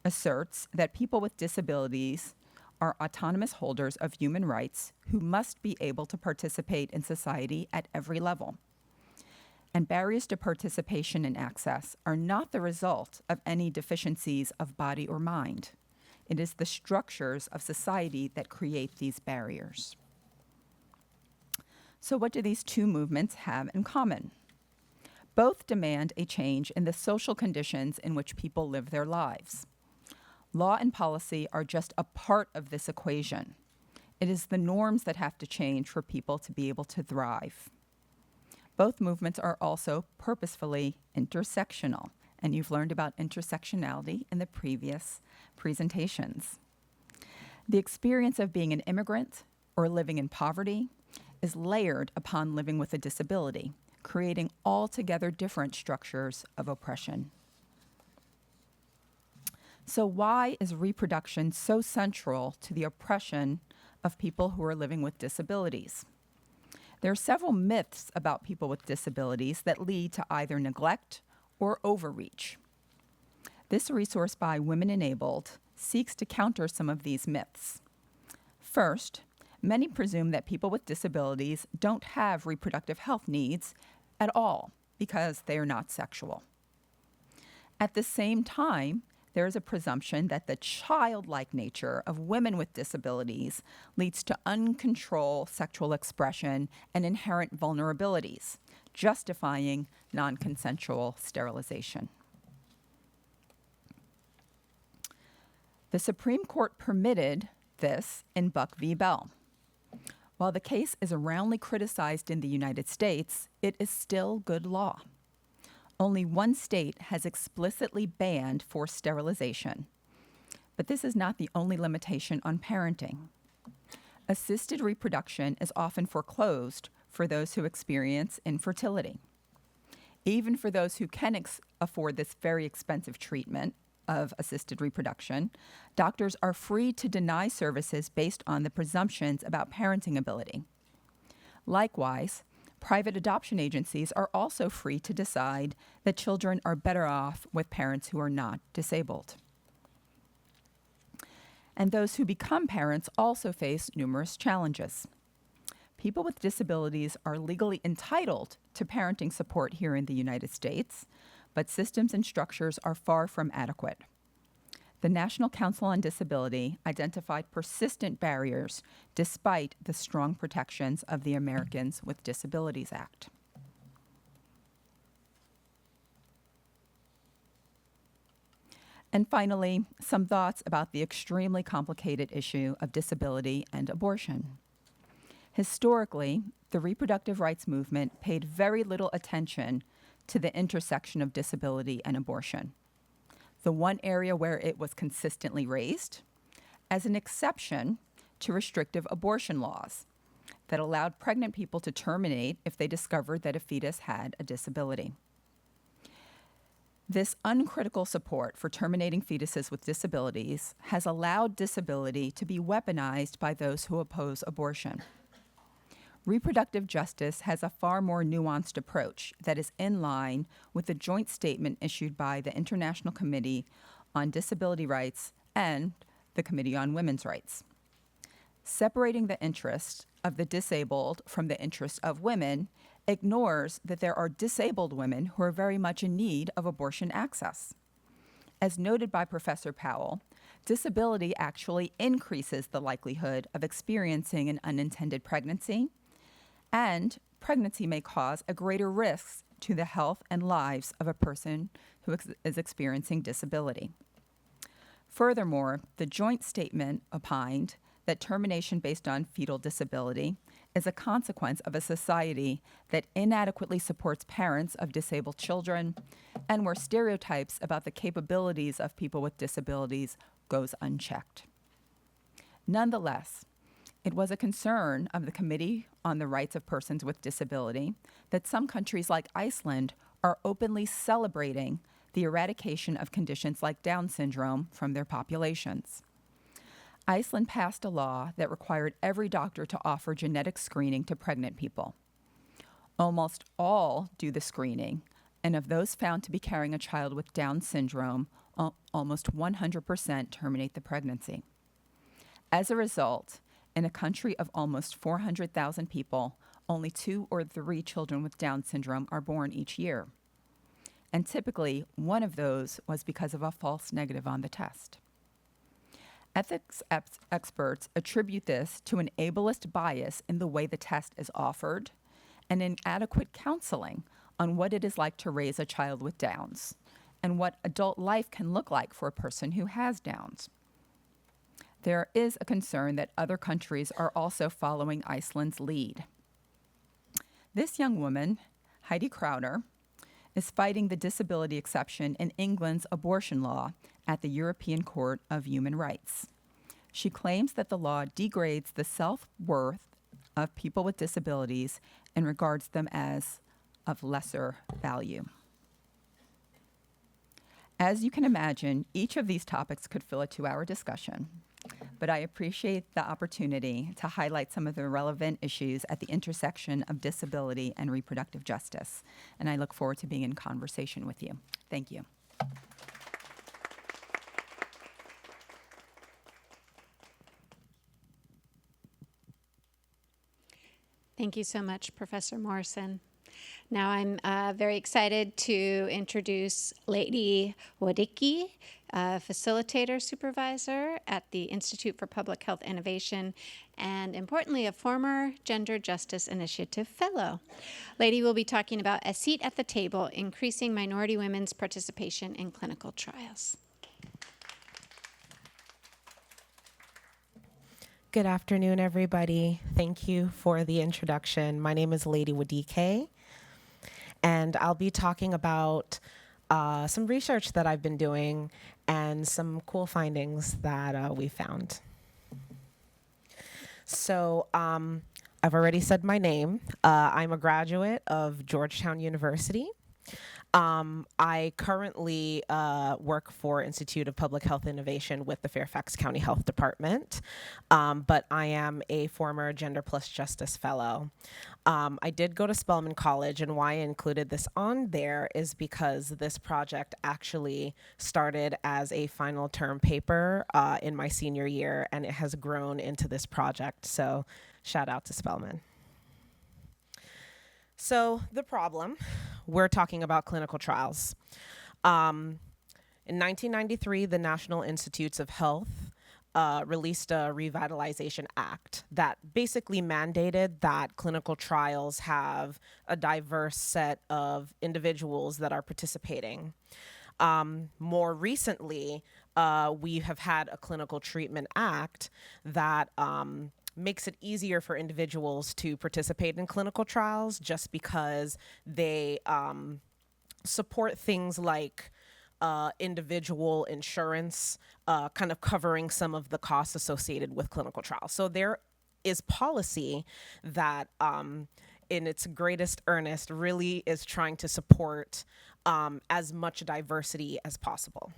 asserts that people with disabilities are autonomous holders of human rights who must be able to participate in society at every level. And barriers to participation and access are not the result of any deficiencies of body or mind. It is the structures of society that create these barriers. So what do these two movements have in common? Both demand a change in the social conditions in which people live their lives. Law and policy are just a part of this equation. It is the norms that have to change for people to be able to thrive. Both movements are also purposefully intersectional, and you've learned about intersectionality in the previous presentations. The experience of being an immigrant or living in poverty is layered upon living with a disability, creating altogether different structures of oppression. So why is reproduction so central to the oppression of people who are living with disabilities? There are several myths about people with disabilities that lead to either neglect or overreach. This resource by Women Enabled seeks to counter some of these myths. First, many presume that people with disabilities don't have reproductive health needs at all because they are not sexual. At the same time, there is a presumption that the childlike nature of women with disabilities leads to uncontrolled sexual expression and inherent vulnerabilities, justifying non-consensual sterilization. The Supreme Court permitted this in Buck v. Bell. While the case is roundly criticized in the United States, it is still good law. Only one state has explicitly banned forced sterilization. But this is not the only limitation on parenting. Assisted reproduction is often foreclosed for those who experience infertility. Even for those who can afford this very expensive treatment of assisted reproduction, doctors are free to deny services based on the presumptions about parenting ability. Likewise, Private adoption agencies are also free to decide that children are better off with parents who are not disabled. And those who become parents also face numerous challenges. People with disabilities are legally entitled to parenting support here in the United States, but systems and structures are far from adequate. The National Council on Disability identified persistent barriers despite the strong protections of the Americans with Disabilities Act. And finally, some thoughts about the extremely complicated issue of disability and abortion. Historically, the reproductive rights movement paid very little attention to the intersection of disability and abortion. The one area where it was consistently raised as an exception to restrictive abortion laws that allowed pregnant people to terminate if they discovered that a fetus had a disability. This uncritical support for terminating fetuses with disabilities has allowed disability to be weaponized by those who oppose abortion. Reproductive justice has a far more nuanced approach that is in line with the joint statement issued by the International Committee on Disability Rights and the Committee on Women's Rights. Separating the interest of the disabled from the interest of women ignores that there are disabled women who are very much in need of abortion access. As noted by Professor Powell, disability actually increases the likelihood of experiencing an unintended pregnancy, and pregnancy may cause a greater risk to the health and lives of a person who is experiencing disability. Furthermore, the joint statement opined that termination based on fetal disability is a consequence of a society that inadequately supports parents of disabled children and where stereotypes about the capabilities of people with disabilities goes unchecked. Nonetheless, it was a concern of the Committee on the Rights of Persons with Disability that some countries like Iceland are openly celebrating the eradication of conditions like Down syndrome from their populations. Iceland passed a law that required every doctor to offer genetic screening to pregnant people. Almost all do the screening, and of those found to be carrying a child with Down syndrome, almost 100% terminate the pregnancy. As a result, in a country of almost 400,000 people, only 2 or 3 children with Down syndrome are born each year. And typically, one of those was because of a false negative on the test. Ethics experts attribute this to an ableist bias in the way the test is offered and inadequate counseling on what it is like to raise a child with Downs and what adult life can look like for a person who has Downs. There is a concern that other countries are also following Iceland's lead. This young woman, Heidi Crowder, is fighting the disability exception in England's abortion law at the European Court of Human Rights. She claims that the law degrades the self-worth of people with disabilities and regards them as of lesser value. As you can imagine, each of these topics could fill a 2-hour discussion, but I appreciate the opportunity to highlight some of the relevant issues at the intersection of disability and reproductive justice, and I look forward to being in conversation with you. Thank you. Thank you so much, Professor Morrison. Now I'm very excited to introduce Lady Wadicki, facilitator supervisor at the Institute for Public Health Innovation, and importantly, a former Gender Justice Initiative fellow. Lady will be talking about a seat at the table, increasing minority women's participation in clinical trials. Good afternoon, everybody. Thank you for the introduction. My name is Lady Wadicki, and I'll be talking about some research that I've been doing and some cool findings that we found. So I've already said my name. I'm a graduate of Georgetown University. I currently work for Institute of Public Health Innovation with the Fairfax County Health Department, but I am a former Gender Plus Justice Fellow. I did go to Spelman College, and why I included this on there is because this project actually started as a final term paper in my senior year, and it has grown into this project. So shout out to Spelman. So the problem, we're talking about clinical trials. In 1993, the National Institutes of Health released a Revitalization Act that basically mandated that clinical trials have a diverse set of individuals that are participating. More recently, we have had a Clinical Treatment Act that makes it easier for individuals to participate in clinical trials just because they support things like individual insurance, kind of covering some of the costs associated with clinical trials. So there is policy that in its greatest earnest really is trying to support as much diversity as possible.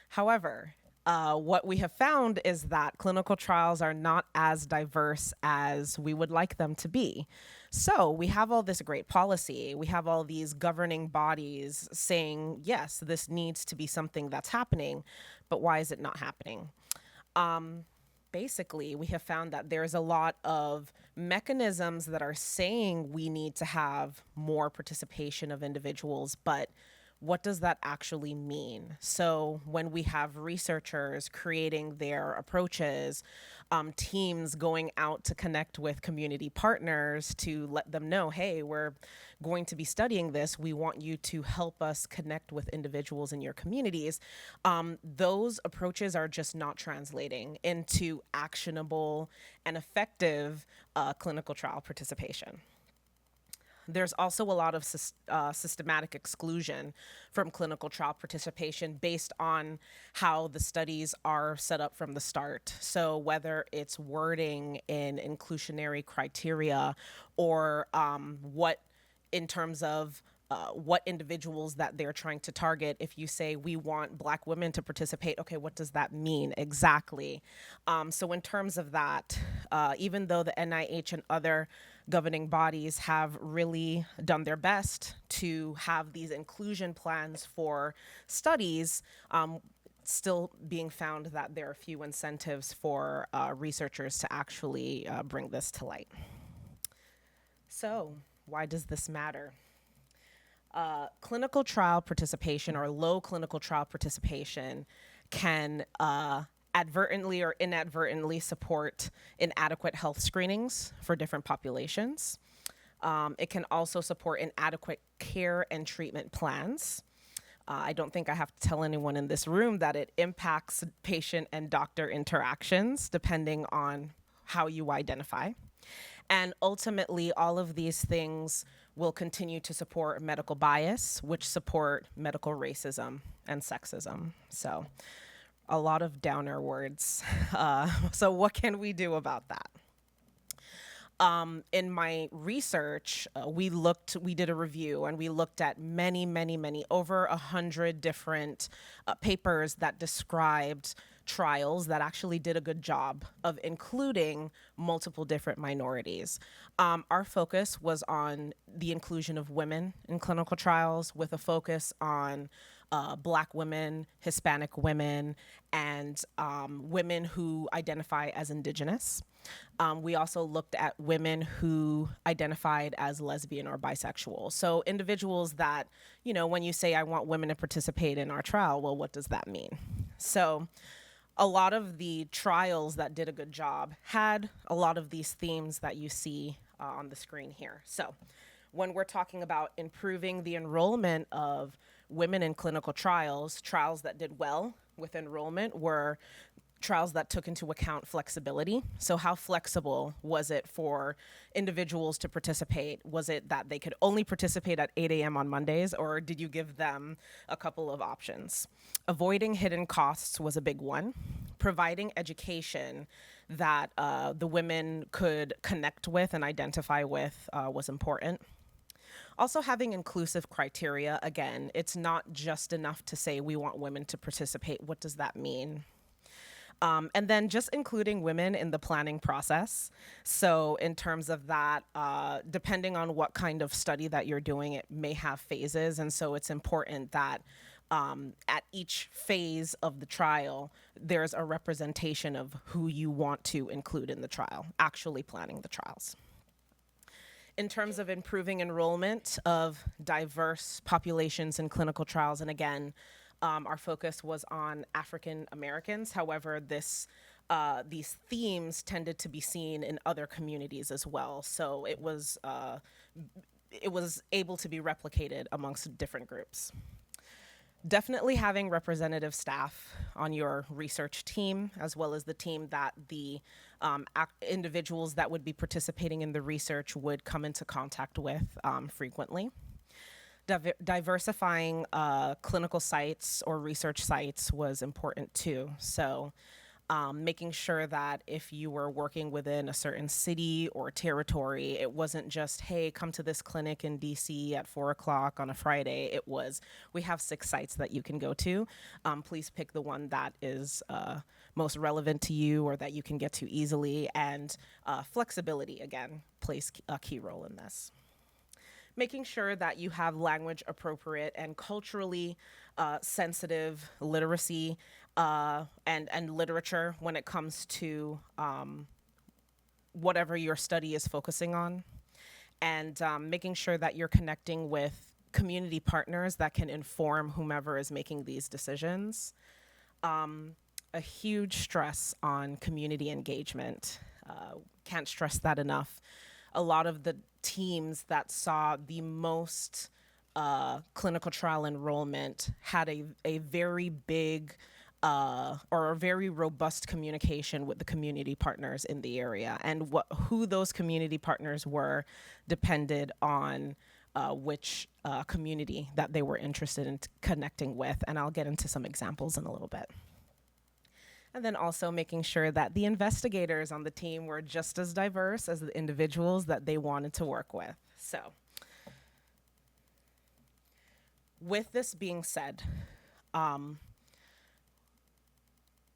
However, what we have found is that clinical trials are not as diverse as we would like them to be. So we have all this great policy. We have all these governing bodies saying, yes, this needs to be something that's happening, but why is it not happening? Basically, we have found that there's a lot of mechanisms that are saying we need to have more participation of individuals, but what does that actually mean? So when we have researchers creating their approaches, teams going out to connect with community partners to let them know, hey, we're going to be studying this. We want you to help us connect with individuals in your communities. Those approaches are just not translating into actionable and effective clinical trial participation. There's also a lot of systematic exclusion from clinical trial participation based on how the studies are set up from the start. So whether it's wording in inclusionary criteria or what in terms of what individuals that they're trying to target. If you say we want Black women to participate, okay, what does that mean exactly? So in terms of that, even though the NIH and other governing bodies have really done their best to have these inclusion plans for studies, still being found that there are few incentives for researchers to actually bring this to light. So why does this matter? Clinical trial participation or low clinical trial participation can advertently or inadvertently support inadequate health screenings for different populations. It can also support inadequate care and treatment plans. I don't think I have to tell anyone in this room that it impacts patient and doctor interactions depending on how you identify. And ultimately, all of these things will continue to support medical bias, which support medical racism and sexism. So a lot of downer words. So what can we do about that? In my research, we did a review and we looked at many, over 100 different papers that described trials that actually did a good job of including multiple different minorities. Our focus was on the inclusion of women in clinical trials with a focus on Black women, Hispanic women, and women who identify as Indigenous. We also looked at women who identified as lesbian or bisexual. So individuals that, when you say I want women to participate in our trial, well, what does that mean? So a lot of the trials that did a good job had a lot of these themes that you see on the screen here. So when we're talking about improving the enrollment of women in clinical trials, trials that did well with enrollment were trials that took into account flexibility. So how flexible was it for individuals to participate? Was it that they could only participate at 8 a.m. on Mondays, or did you give them a couple of options? Avoiding hidden costs was a big one. Providing education that the women could connect with and identify with was important. Also having inclusive criteria. Again, it's not just enough to say we want women to participate. What does that mean? And then just including women in the planning process. So in terms of that, depending on what kind of study that you're doing, it may have phases. And so it's important that at each phase of the trial, there's a representation of who you want to include in the trial, actually planning the trials. In terms of improving enrollment of diverse populations in clinical trials, and again, our focus was on African Americans. However, these themes tended to be seen in other communities as well. So it was able to be replicated amongst different groups. Definitely having representative staff on your research team, as well as the team that the individuals that would be participating in the research would come into contact with frequently. Diversifying clinical sites or research sites was important too. So making sure that if you were working within a certain city or territory, it wasn't just, hey, come to this clinic in DC at 4 o'clock on a Friday. It was, we have 6 sites that you can go to. Please pick the one that is most relevant to you or that you can get to easily. And flexibility, again, plays a key role in this. Making sure that you have language appropriate and culturally sensitive literacy and literature when it comes to whatever your study is focusing on, and making sure that you're connecting with community partners that can inform whomever is making these decisions. A huge stress on community engagement. Can't stress that enough. A lot of the teams that saw the most clinical trial enrollment had a very big or a very robust communication with the community partners in the area. And who those community partners were depended on which community that they were interested in connecting with. And I'll get into some examples in a little bit. And then also making sure that the investigators on the team were just as diverse as the individuals that they wanted to work with. So, with this being said,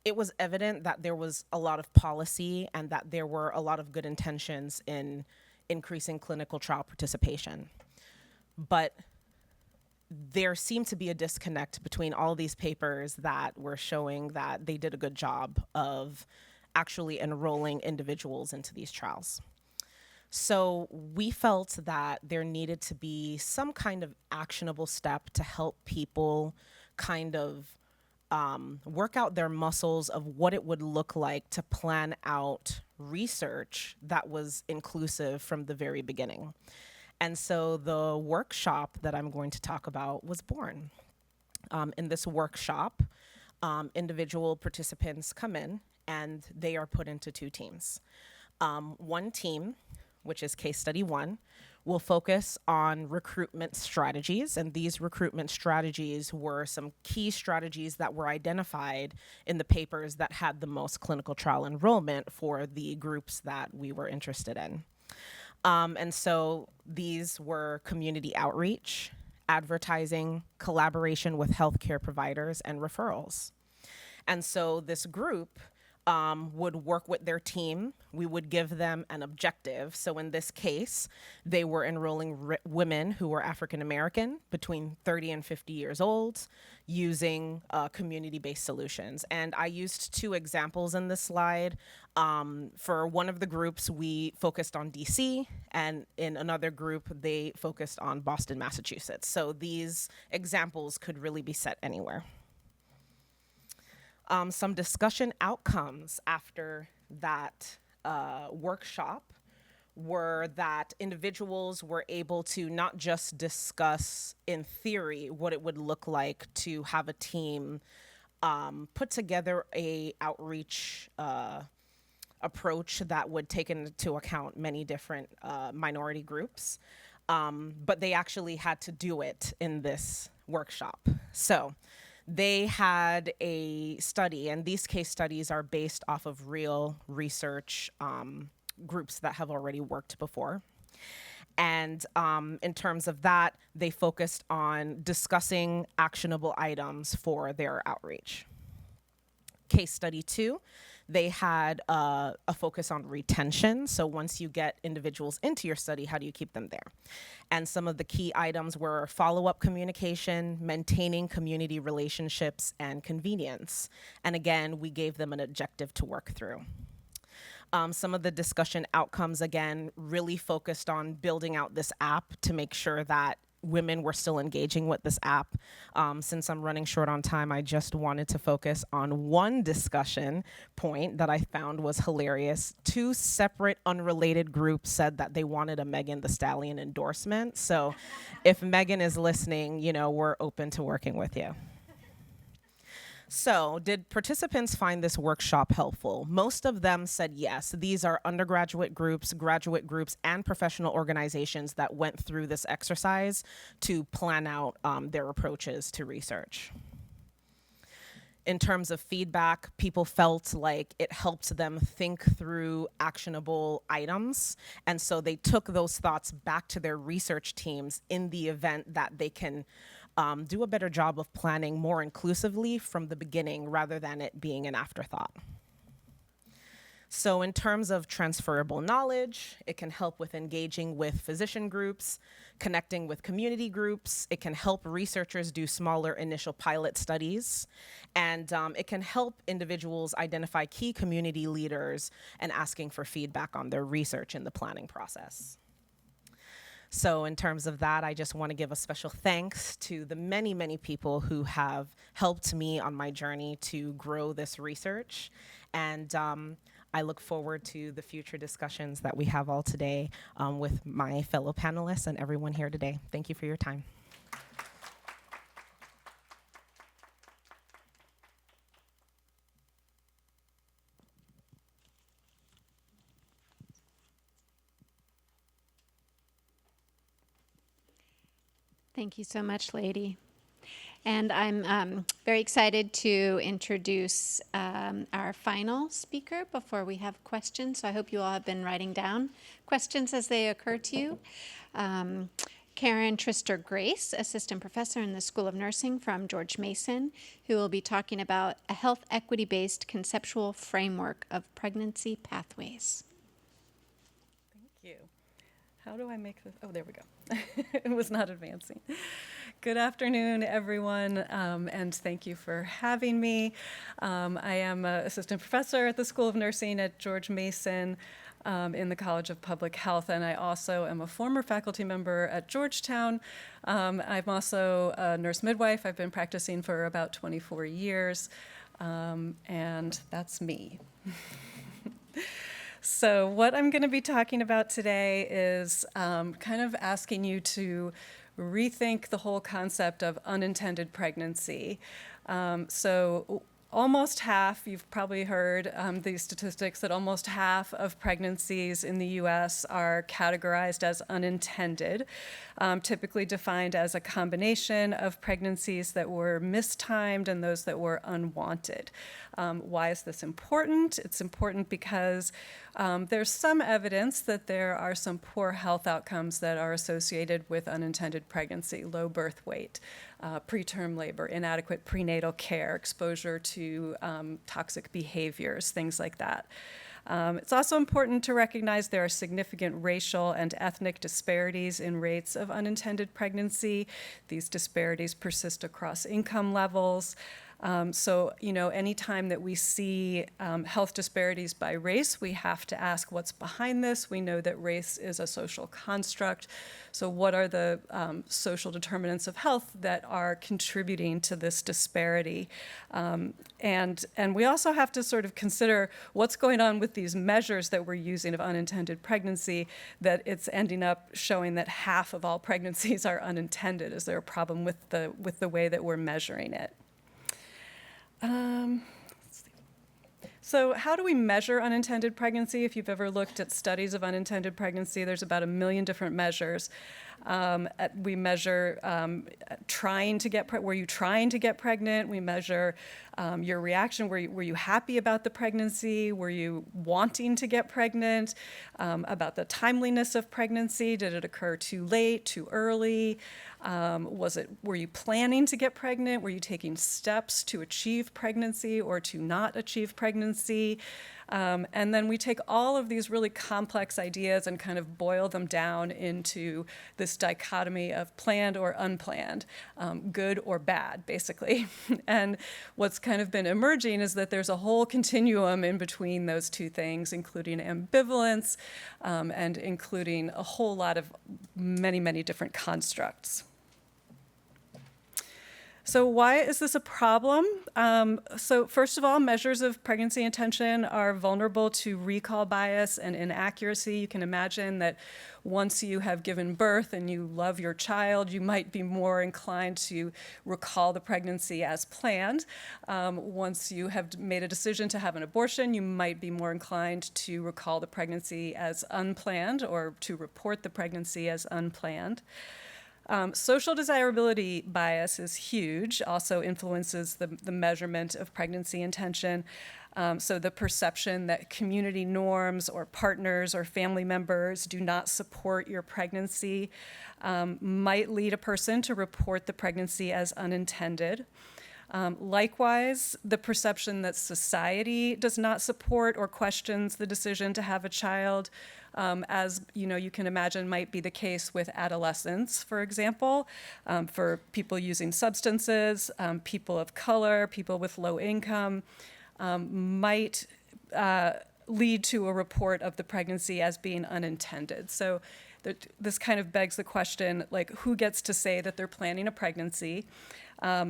it was evident that there was a lot of policy and that there were a lot of good intentions in increasing clinical trial participation. But there seemed to be a disconnect between all these papers that were showing that they did a good job of actually enrolling individuals into these trials. So we felt that there needed to be some kind of actionable step to help people kind of work out their muscles of what it would look like to plan out research that was inclusive from the very beginning. And so the workshop that I'm going to talk about was born. In this workshop, individual participants come in and they are put into 2 teams. One team, which is case study 1, will focus on recruitment strategies. And these recruitment strategies were some key strategies that were identified in the papers that had the most clinical trial enrollment for the groups that we were interested in. And so these were community outreach, advertising, collaboration with healthcare providers, and referrals. And so this group would work with their team. We would give them an objective. So in this case, they were enrolling women who were African American between 30 and 50 years old using community-based solutions. And I used 2 examples in this slide. For one of the groups, we focused on DC, and in another group, they focused on Boston, Massachusetts. So these examples could really be set anywhere. Some discussion outcomes after that workshop were that individuals were able to not just discuss in theory what it would look like to have a team put together a outreach approach that would take into account many different minority groups, but they actually had to do it in this workshop. So they had a study, and these case studies are based off of real research groups that have already worked before. And in terms of that, they focused on discussing actionable items for their outreach. Case study 2, they had a focus on retention. So once you get individuals into your study, how do you keep them there? And some of the key items were follow-up communication, maintaining community relationships, and convenience. And again, we gave them an objective to work through. Some of the discussion outcomes, again, really focused on building out this app to make sure that women were still engaging with this app. Since I'm running short on time, I just wanted to focus on one discussion point that I found was hilarious. 2 separate unrelated groups said that they wanted a Megan Thee Stallion endorsement. So if Megan is listening, you know, we're open to working with you. So, did participants find this workshop helpful? Most of them said yes. These are undergraduate groups, graduate groups, and professional organizations that went through this exercise to plan out their approaches to research. In terms of feedback, people felt like it helped them think through actionable items. And so they took those thoughts back to their research teams in the event that they can do a better job of planning more inclusively from the beginning rather than it being an afterthought. So in terms of transferable knowledge, it can help with engaging with physician groups, connecting with community groups. It can help researchers do smaller initial pilot studies. And it can help individuals identify key community leaders and asking for feedback on their research in the planning process. So in terms of that, I just want to give a special thanks to the many, many people who have helped me on my journey to grow this research. And I look forward to the future discussions that we have all today with my fellow panelists and everyone here today. Thank you for your time. Thank you so much, Lady. And I'm very excited to introduce our final speaker before we have questions. So I hope you all have been writing down questions as they occur to you. Karen Trister Grace, Assistant Professor in the School of Nursing from George Mason, who will be talking about a health equity-based conceptual framework of pregnancy pathways. Thank you. How do I make this? Oh, there we go. It was not advancing. Good afternoon, everyone, and thank you for having me. I am an assistant professor at the School of Nursing at George Mason in the College of Public Health, and I also am a former faculty member at Georgetown. I'm also a nurse midwife. I've been practicing for about 24 years, and that's me. So what I'm going to be talking about today is kind of asking you to rethink the whole concept of unintended pregnancy. So almost half, you've probably heard these statistics, that almost half of pregnancies in the US are categorized as unintended, typically defined as a combination of pregnancies that were mistimed and those that were unwanted. Why is this important? It's important because there's some evidence that there are some poor health outcomes that are associated with unintended pregnancy: low birth weight, preterm labor, inadequate prenatal care, exposure to toxic behaviors, things like that. It's also important to recognize there are significant racial and ethnic disparities in rates of unintended pregnancy. These disparities persist across income levels. So, you know, anytime that we see health disparities by race, we have to ask what's behind this. We know that race is a social construct. So what are the social determinants of health that are contributing to this disparity? And we also have to sort of consider what's going on with these measures that we're using of unintended pregnancy, that it's ending up showing that half of all pregnancies are unintended. Is there a problem with the way that we're measuring it? Let's see. So how do we measure unintended pregnancy? If you've ever looked at studies of unintended pregnancy, there's about 1 million different measures. We measure were you trying to get pregnant? We measure your reaction. Were you happy about the pregnancy? Were you wanting to get pregnant? About the timeliness of pregnancy. Did it occur too late, too early? Were you planning to get pregnant? Were you taking steps to achieve pregnancy or to not achieve pregnancy? And then we take all of these really complex ideas and kind of boil them down into this dichotomy of planned or unplanned, good or bad, basically. And what's kind of been emerging is that there's a whole continuum in between those two things, including ambivalence and including a whole lot of many, many different constructs. So why is this a problem? So first of all, measures of pregnancy intention are vulnerable to recall bias and inaccuracy. You can imagine that once you have given birth and you love your child, you might be more inclined to recall the pregnancy as planned. Once you have made a decision to have an abortion, you might be more inclined to recall the pregnancy as unplanned or to report the pregnancy as unplanned. Social desirability bias is huge, also influences the measurement of pregnancy intention. So the perception that community norms or partners or family members do not support your pregnancy might lead a person to report the pregnancy as unintended. Likewise, the perception that society does not support or questions the decision to have a child, as you can imagine might be the case with adolescents, for example, for people using substances, people of color, people with low income, might lead to a report of the pregnancy as being unintended. So this kind of begs the question, like, who gets to say that they're planning a pregnancy?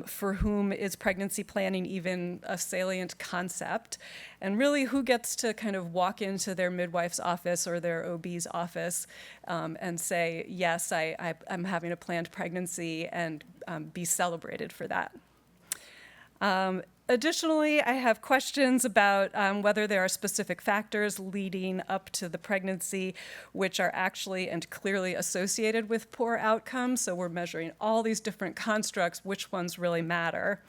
For whom is pregnancy planning even a salient concept? And really, who gets to kind of walk into their midwife's office or their OB's office and say, yes, I'm having a planned pregnancy, and be celebrated for that? Additionally, I have questions about whether there are specific factors leading up to the pregnancy which are actually and clearly associated with poor outcomes. So we're measuring all these different constructs, which ones really matter.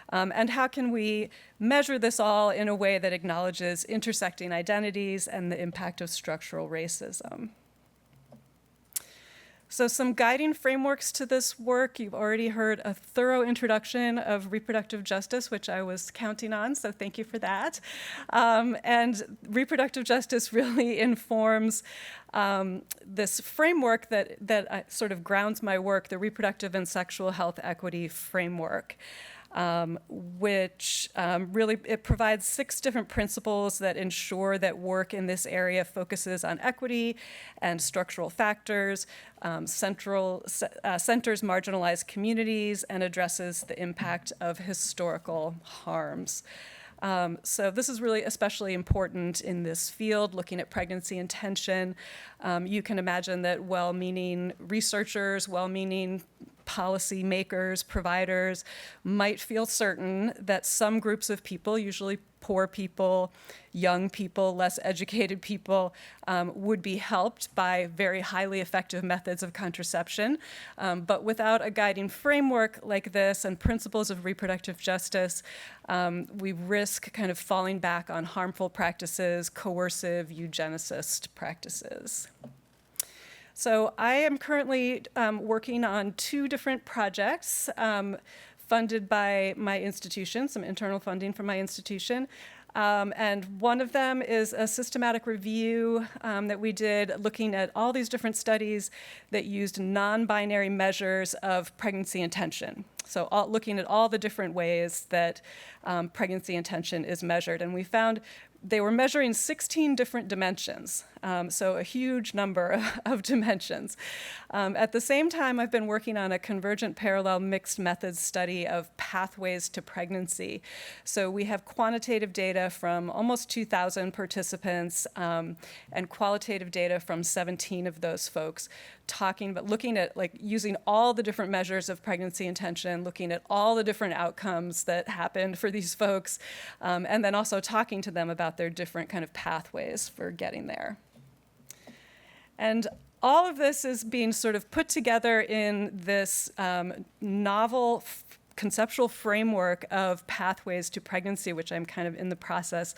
And how can we measure this all in a way that acknowledges intersecting identities and the impact of structural racism? So some guiding frameworks to this work. You've already heard a thorough introduction of reproductive justice, which I was counting on, so thank you for that. And reproductive justice really informs this framework that sort of grounds my work, the Reproductive and Sexual Health Equity Framework. Which really, it provides 6 different principles that ensure that work in this area focuses on equity and structural factors, centers marginalized communities, and addresses the impact of historical harms. So this is really especially important in this field, looking at pregnancy intention. You can imagine that well-meaning researchers, well-meaning policymakers, providers might feel certain that some groups of people, usually poor people, young people, less educated people, would be helped by very highly effective methods of contraception. But without a guiding framework like this and principles of reproductive justice, we risk kind of falling back on harmful practices, coercive eugenicist practices. So I am currently working on 2 different projects funded by my institution, some internal funding from my institution. And one of them is a systematic review that we did looking at all these different studies that used non-binary measures of pregnancy intention. So looking at all the different ways that pregnancy intention is measured. And we found they were measuring 16 different dimensions, so a huge number of dimensions. At the same time, I've been working on a convergent parallel mixed methods study of pathways to pregnancy. So we have quantitative data from almost 2,000 participants and qualitative data from 17 of those folks, looking at like using all the different measures of pregnancy intention, looking at all the different outcomes that happened for these folks, and then also talking to them about their different kind of pathways for getting there. And all of this is being sort of put together in this novel conceptual framework of pathways to pregnancy, which I'm kind of in the process,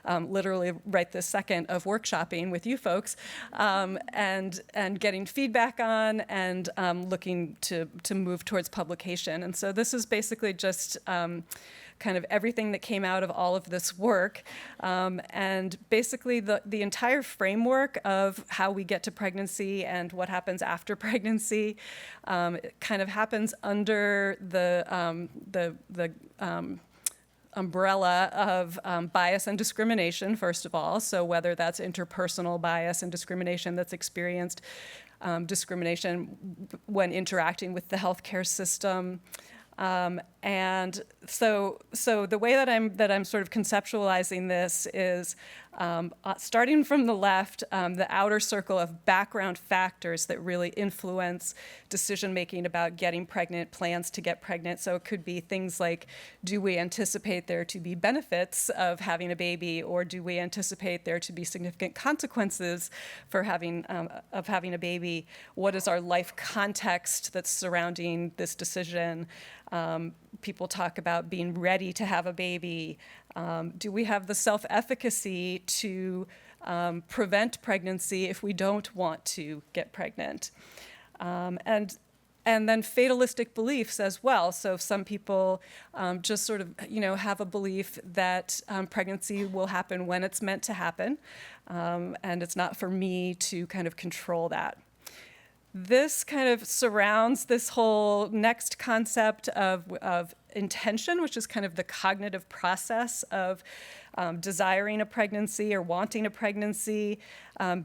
literally right this second, of workshopping with you folks, and getting feedback on, and looking to move towards publication. And so this is basically just kind of everything that came out of all of this work. And basically the entire framework of how we get to pregnancy and what happens after pregnancy kind of happens under the umbrella of bias and discrimination, first of all. So whether that's interpersonal bias and discrimination that's experienced, discrimination when interacting with the healthcare system. And so the way that I'm sort of conceptualizing this is starting from the left, the outer circle of background factors that really influence decision making about getting pregnant, plans to get pregnant. So it could be things like, do we anticipate there to be benefits of having a baby, or do we anticipate there to be significant consequences for having a baby? What is our life context that's surrounding this decision? People talk about being ready to have a baby. Do we have the self-efficacy to prevent pregnancy if we don't want to get pregnant? And then fatalistic beliefs as well. So some people just sort of, have a belief that pregnancy will happen when it's meant to happen, and it's not for me to kind of control that. This kind of surrounds this whole next concept of intention, which is kind of the cognitive process of desiring a pregnancy or wanting a pregnancy,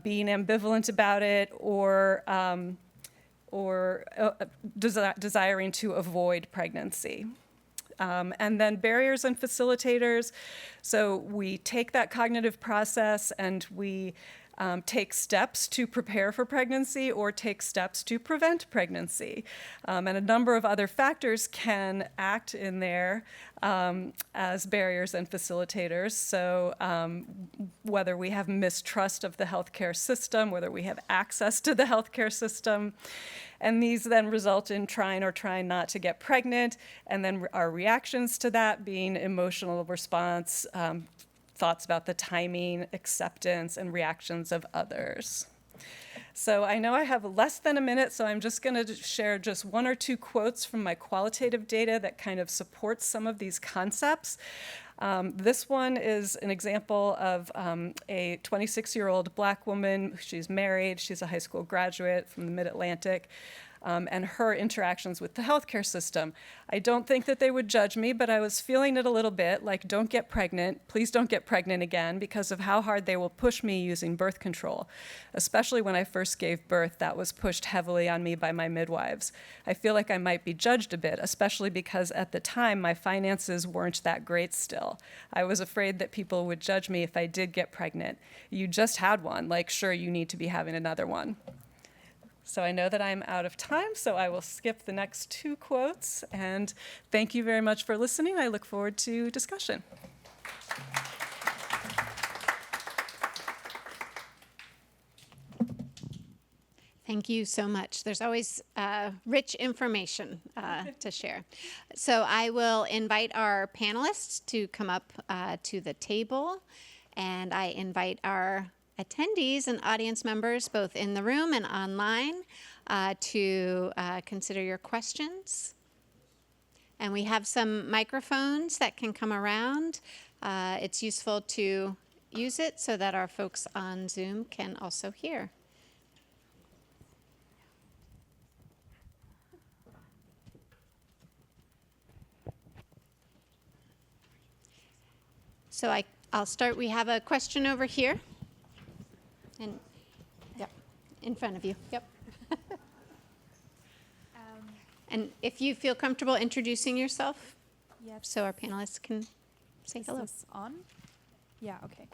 being ambivalent about it, or desiring to avoid pregnancy. And then barriers and facilitators. So we take that cognitive process and we take steps to prepare for pregnancy or take steps to prevent pregnancy. And a number of other factors can act in there as barriers and facilitators. So whether we have mistrust of the healthcare system, whether we have access to the healthcare system, and these then result in trying or trying not to get pregnant, and then our reactions to that being emotional response, thoughts about the timing, acceptance, and reactions of others. So I know I have less than a minute, so I'm just going to share just one or two quotes from my qualitative data that kind of supports some of these concepts. This one is an example of a 26-year-old Black woman. She's married. She's a high school graduate from the Mid-Atlantic. And her interactions with the healthcare system. I don't think that they would judge me, but I was feeling it a little bit, like, don't get pregnant, please don't get pregnant again, because of how hard they will push me using birth control. Especially when I first gave birth, that was pushed heavily on me by my midwives. I feel like I might be judged a bit, especially because at the time, my finances weren't that great still. I was afraid that people would judge me if I did get pregnant. You just had one, like, sure, you need to be having another one. So I know that I'm out of time, so I will skip the next two quotes. And thank you very much for listening. I look forward to discussion. Thank you so much. There's always rich information to share. So I will invite our panelists to come up to the table, and I invite our attendees and audience members, both in the room and online, to consider your questions. And we have some microphones that can come around. It's useful to use it so that our folks on Zoom can also hear. So I'll start. We have a question over here. And, yep, in front of you, yep. And if you feel comfortable introducing yourself, Yes. so our panelists can say hello. Is this on? Yeah, okay.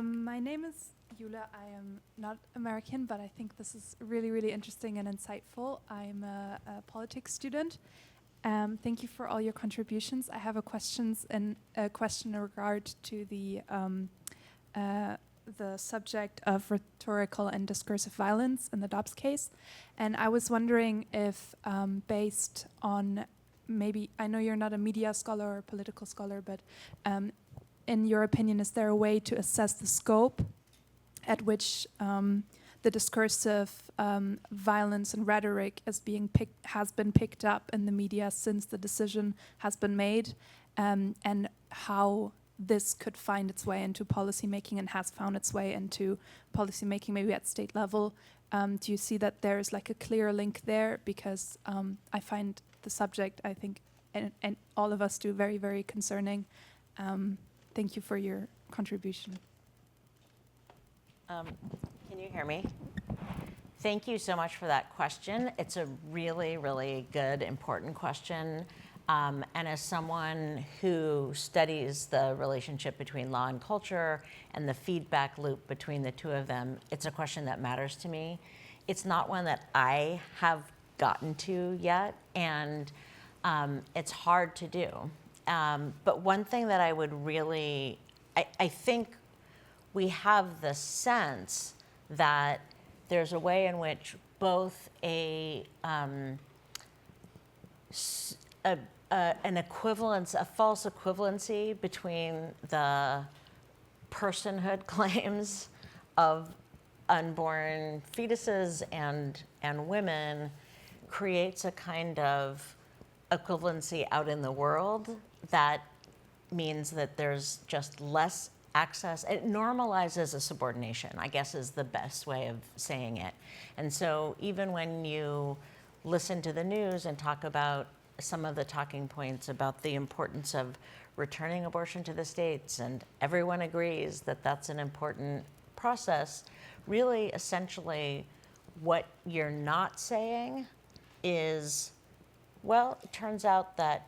My name is Yula. I am not American, but I think this is really, really interesting and insightful. I'm a politics student. Thank you for all your contributions. I have a question in regard to the subject of rhetorical and discursive violence in the Dobbs case. And I was wondering if, based on maybe, I know you're not a media scholar or a political scholar, but in your opinion, is there a way to assess the scope at which the discursive violence and rhetoric has been picked up in the media since the decision has been made, and how this could find its way into policymaking and has found its way into policymaking, maybe at state level? Do you see that there's like a clear link there? Because I find the subject, I think, and all of us do, very, very concerning. Thank you for your contribution. Can you hear me? Thank you so much for that question. It's a really, really good, important question. And as someone who studies the relationship between law and culture and the feedback loop between the two of them, it's a question that matters to me. It's not one that I have gotten to yet, and it's hard to do. But one thing that I would really, I think we have the sense that there's a way in which both an equivalence, a false equivalency between the personhood claims of unborn fetuses and women creates a kind of equivalency out in the world that means that there's just less access. It normalizes a subordination, I guess, is the best way of saying it. And so even when you listen to the news and talk about some of the talking points about the importance of returning abortion to the states, and everyone agrees that that's an important process, really, essentially, what you're not saying is, well, it turns out that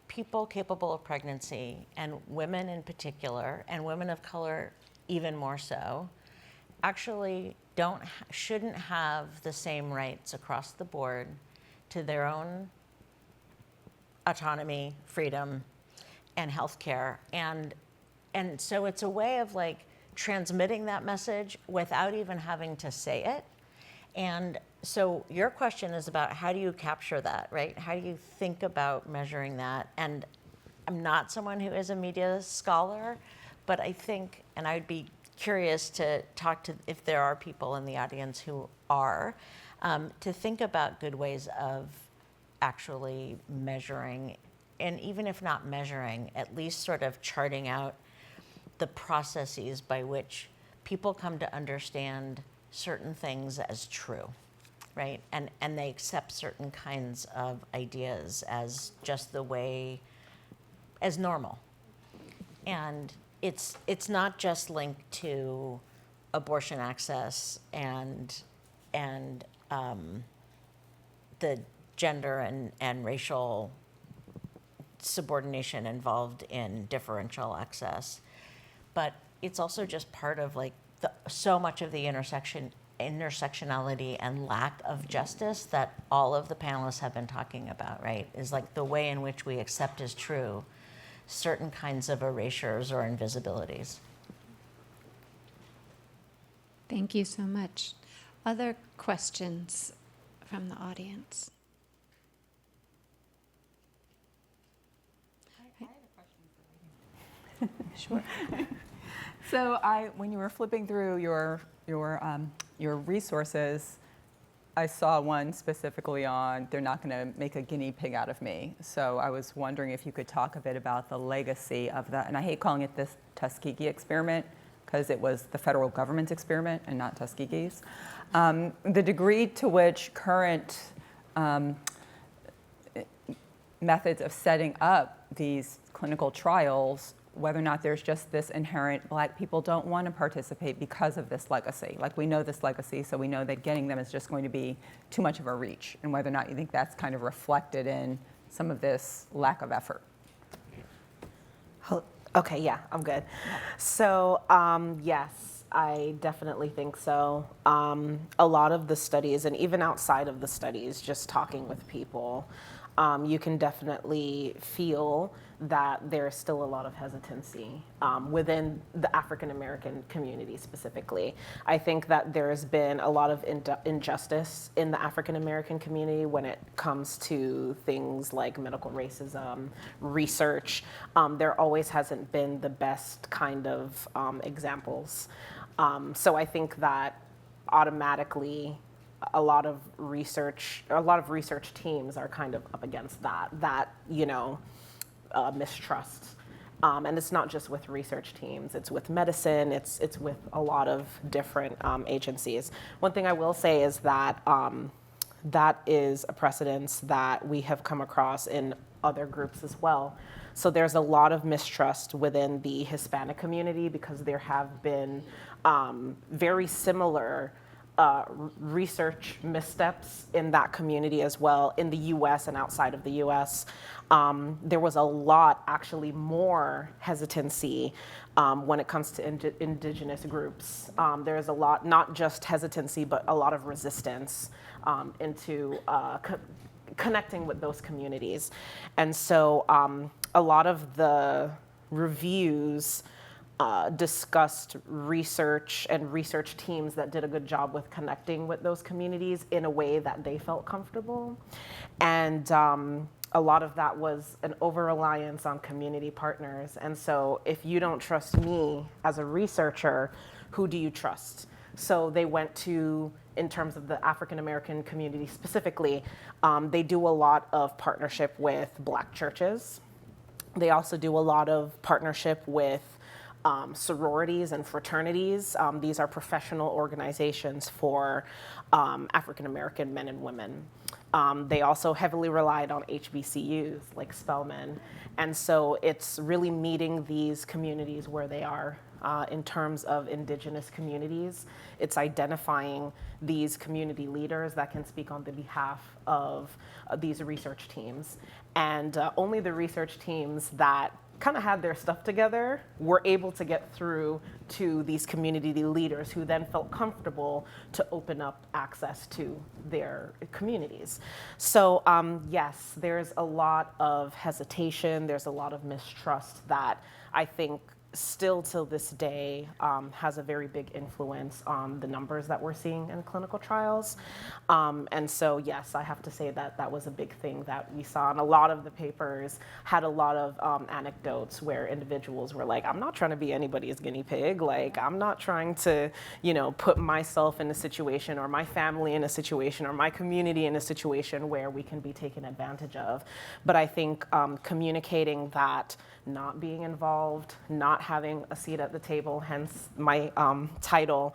people capable of pregnancy, and women in particular, and women of color even more so, actually shouldn't have the same rights across the board to their own autonomy, freedom, and healthcare. And so it's a way of like transmitting that message without even having to say it. And so your question is about how do you capture that, right? How do you think about measuring that? And I'm not someone who is a media scholar, but I think, and I'd be curious to talk to, if there are people in the audience who are, to think about good ways of actually measuring, and even if not measuring, at least sort of charting out the processes by which people come to understand certain things as true, right? And they accept certain kinds of ideas as just the way, as normal. And it's not just linked to abortion access and the gender and racial subordination involved in differential access, but it's also just part of like so much of the intersectionality and lack of justice that all of the panelists have been talking about, right? Is like the way in which we accept as true certain kinds of erasures or invisibilities. Thank you so much. Other questions from the audience? I have a question for you. Sure. So when you were flipping through your resources, I saw one specifically on they're not going to make a guinea pig out of me. So I was wondering if you could talk a bit about the legacy of that. And I hate calling it this Tuskegee experiment because it was the federal government's experiment and not Tuskegee's. The degree to which current methods of setting up these clinical trials, whether or not there's just this inherent Black people don't want to participate because of this legacy. Like we know this legacy, so we know that getting them is just going to be too much of a reach, and whether or not you think that's kind of reflected in some of this lack of effort. Okay, yeah, I'm good. So yes, I definitely think so. A lot of the studies, and even outside of the studies, just talking with people, you can definitely feel that there's still a lot of hesitancy within the African American community specifically. I think that there's been a lot of injustice in the African American community when it comes to things like medical racism, research. There always hasn't been the best kind of examples. So I think that automatically a lot of research teams are kind of up against that mistrust. And it's not just with research teams, it's with medicine, it's with a lot of different agencies. One thing I will say is that that is a precedence that we have come across in other groups as well. So there's a lot of mistrust within the Hispanic community because there have been very similar research missteps in that community as well, in the US and outside of the US. There was a lot, actually more hesitancy when it comes to indigenous groups. There's a lot, not just hesitancy, but a lot of resistance into connecting with those communities. And so a lot of the reviews discussed research and research teams that did a good job with connecting with those communities in a way that they felt comfortable. And a lot of that was an over-reliance on community partners. And so if you don't trust me as a researcher, who do you trust? So they went to, in terms of the African American community specifically, they do a lot of partnership with Black churches. They also do a lot of partnership with sororities and fraternities. These are professional organizations for African American men and women. They also heavily relied on HBCUs like Spelman. And so it's really meeting these communities where they are in terms of indigenous communities. It's identifying these community leaders that can speak on the behalf of these research teams. And only the research teams that kind of had their stuff together were able to get through to these community leaders who then felt comfortable to open up access to their communities. So yes, there's a lot of hesitation, there's a lot of mistrust that I think still till this day has a very big influence on the numbers that we're seeing in clinical trials. And so yes, I have to say that that was a big thing that we saw. And a lot of the papers had a lot of anecdotes where individuals were like, I'm not trying to be anybody's guinea pig. Like, I'm not trying to, put myself in a situation or my family in a situation or my community in a situation where we can be taken advantage of. But I think communicating that not being involved, not having a seat at the table, hence my title,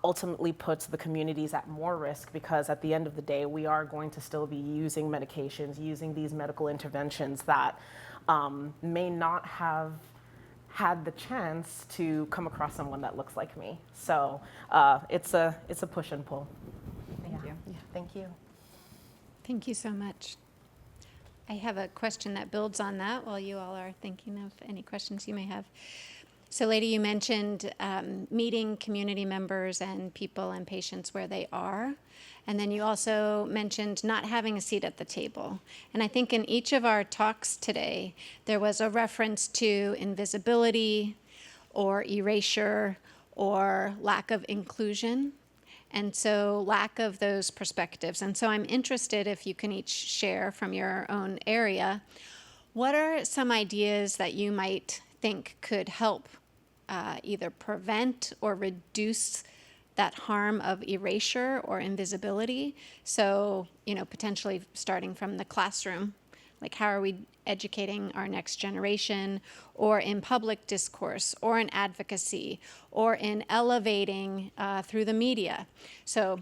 ultimately puts the communities at more risk because at the end of the day, we are going to still be using medications, using these medical interventions that may not have had the chance to come across someone that looks like me. So it's a push and pull. Thank you. Yeah, thank you. Thank you so much. I have a question that builds on that while you all are thinking of any questions you may have. So, Lady, you mentioned meeting community members and people and patients where they are. And then you also mentioned not having a seat at the table. And I think in each of our talks today, there was a reference to invisibility or erasure or lack of inclusion. And so lack of those perspectives. And so I'm interested if you can each share from your own area, what are some ideas that you might think could help either prevent or reduce that harm of erasure or invisibility? So, potentially starting from the classroom, like how are we educating our next generation, or in public discourse, or in advocacy, or in elevating through the media. So,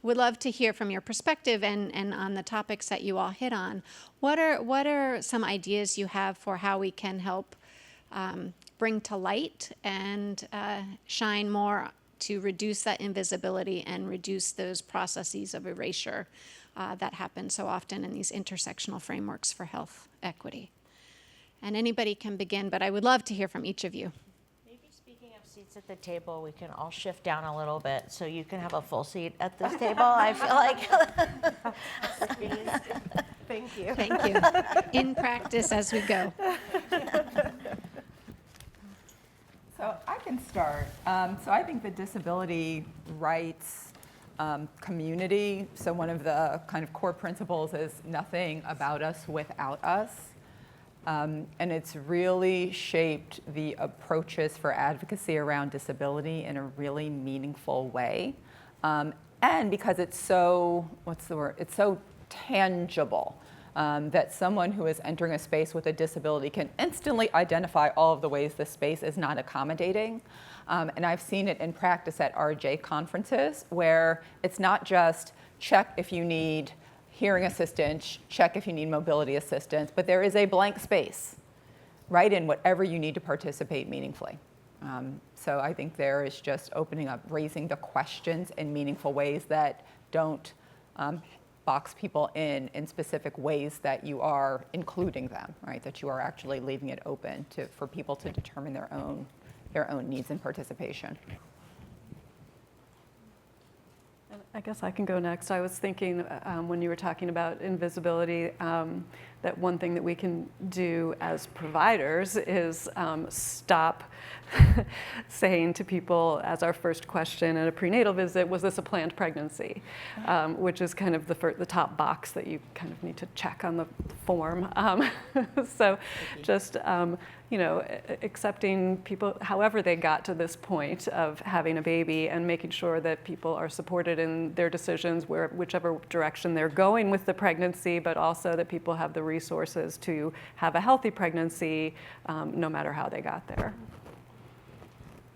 would love to hear from your perspective and on the topics that you all hit on. What are some ideas you have for how we can help bring to light and shine more to reduce that invisibility and reduce those processes of erasure that happen so often in these intersectional frameworks for health equity? And anybody can begin, but I would love to hear from each of you. Maybe speaking of seats seats at the table, we can all shift down a little bit so you can have a full seat at this table. I feel like. Thank you. Thank you. In practice as we go. So I can start. So I think the disability rights community, so one of the kind of core principles is nothing about us without us. And it's really shaped the approaches for advocacy around disability in a really meaningful way. And because it's so, what's the word? It's so tangible. That someone who is entering a space with a disability can instantly identify all of the ways the space is not accommodating. And I've seen it in practice at RJ conferences where it's not just check if you need hearing assistance, check if you need mobility assistance, but there is a blank space, right, in whatever you need to participate meaningfully. So I think there is just opening up, raising the questions in meaningful ways that don't box people in specific ways that you are including them, right? That you are actually leaving it open for people to determine their own needs and participation. I guess I can go next. I was thinking when you were talking about invisibility, that one thing that we can do as providers is stop saying to people as our first question at a prenatal visit, was this a planned pregnancy? Which is kind of the top box that you kind of need to check on the form. So just, accepting people however they got to this point of having a baby and making sure that people are supported in their decisions whichever direction they're going with the pregnancy, but also that people have the resources to have a healthy pregnancy no matter how they got there.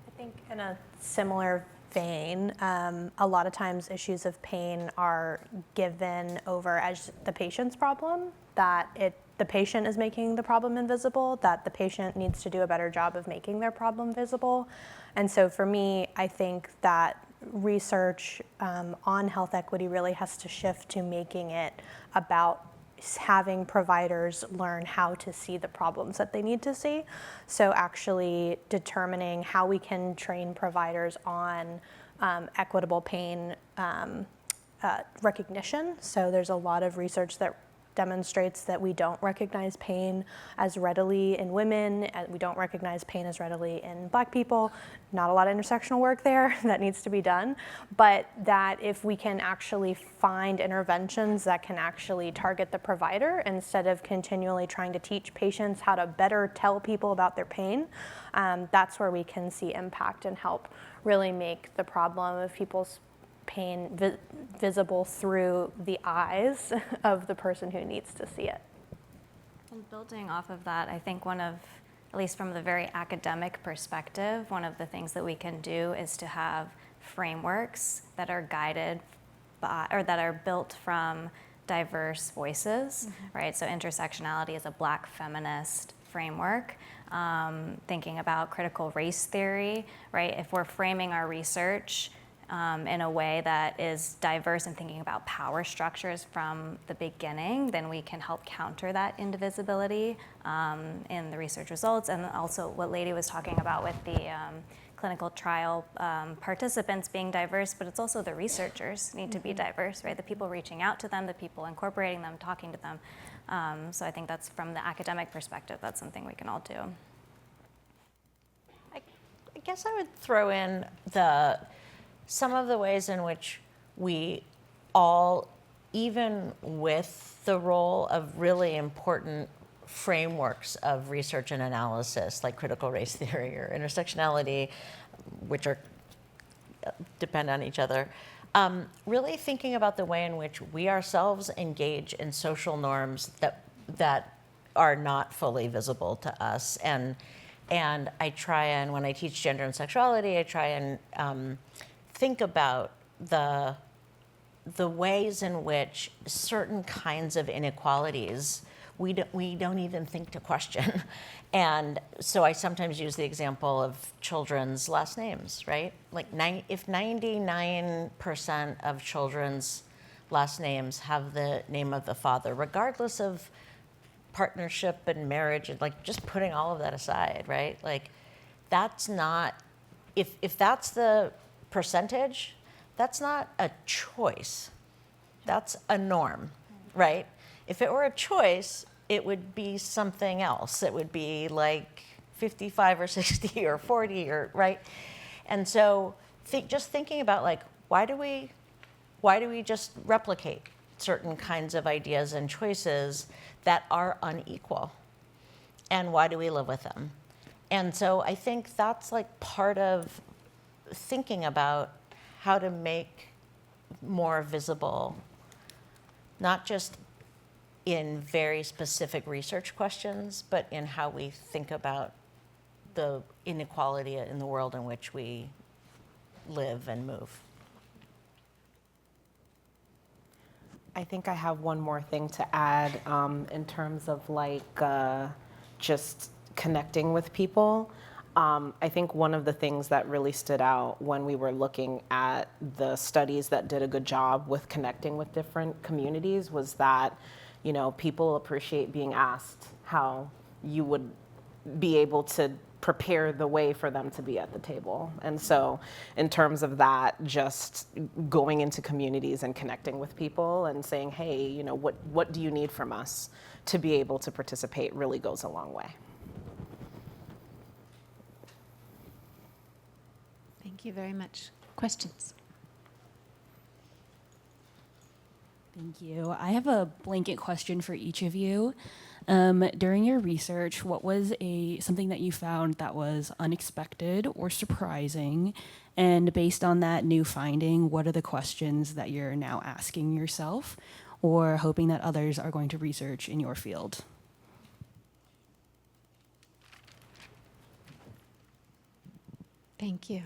I think in a similar vein, a lot of times issues of pain are given over as the patient's problem, that the patient is making the problem invisible, that the patient needs to do a better job of making their problem visible. And so for me, I think that research on health equity really has to shift to making it about having providers learn how to see the problems that they need to see. So actually determining how we can train providers on equitable pain recognition. So there's a lot of research that demonstrates that we don't recognize pain as readily in women, and we don't recognize pain as readily in Black people. Not a lot of intersectional work there that needs to be done, but that if we can actually find interventions that can actually target the provider instead of continually trying to teach patients how to better tell people about their pain, that's where we can see impact and help really make the problem of people's pain visible through the eyes of the person who needs to see it. And building off of that, I think at least from the very academic perspective, one of the things that we can do is to have frameworks that are guided by, or that are built from diverse voices, right? So intersectionality is a Black feminist framework. Thinking about critical race theory, right? If we're framing our research in a way that is diverse and thinking about power structures from the beginning, then we can help counter that indivisibility in the research results. And also what Lady was talking about with the clinical trial participants being diverse, but it's also the researchers need to be diverse, right? The people reaching out to them, the people incorporating them, talking to them. So I think that's from the academic perspective, that's something we can all do. I guess I would throw in some of the ways in which we all, even with the role of really important frameworks of research and analysis, like critical race theory or intersectionality, which depend on each other, really thinking about the way in which we ourselves engage in social norms that are not fully visible to us. And I try and, when I teach gender and sexuality, I try and think about the ways in which certain kinds of inequalities we don't even think to question. And so I sometimes use the example of children's last names, right? Like if 99% of children's last names have the name of the father, regardless of partnership and marriage, and like just putting all of that aside, right? Like that's not if that's the percentage, that's not a choice. That's a norm, right? If it were a choice, it would be something else. It would be like 55 or 60 or 40 or, right? And so just thinking about like, why do we just replicate certain kinds of ideas and choices that are unequal? And why do we live with them? And so I think that's like part of thinking about how to make more visible, not just in very specific research questions, but in how we think about the inequality in the world in which we live and move. I think I have one more thing to add in terms of like just connecting with people. I think one of the things that really stood out when we were looking at the studies that did a good job with connecting with different communities was that, you know, people appreciate being asked how you would be able to prepare the way for them to be at the table. And so in terms of that, just going into communities and connecting with people and saying, hey, you know, what do you need from us to be able to participate really goes a long way. Thank you very much. Questions? Thank you. I have a blanket question for each of you. During your research, what was something that you found that was unexpected or surprising? And based on that new finding, what are the questions that you're now asking yourself or hoping that others are going to research in your field? Thank you.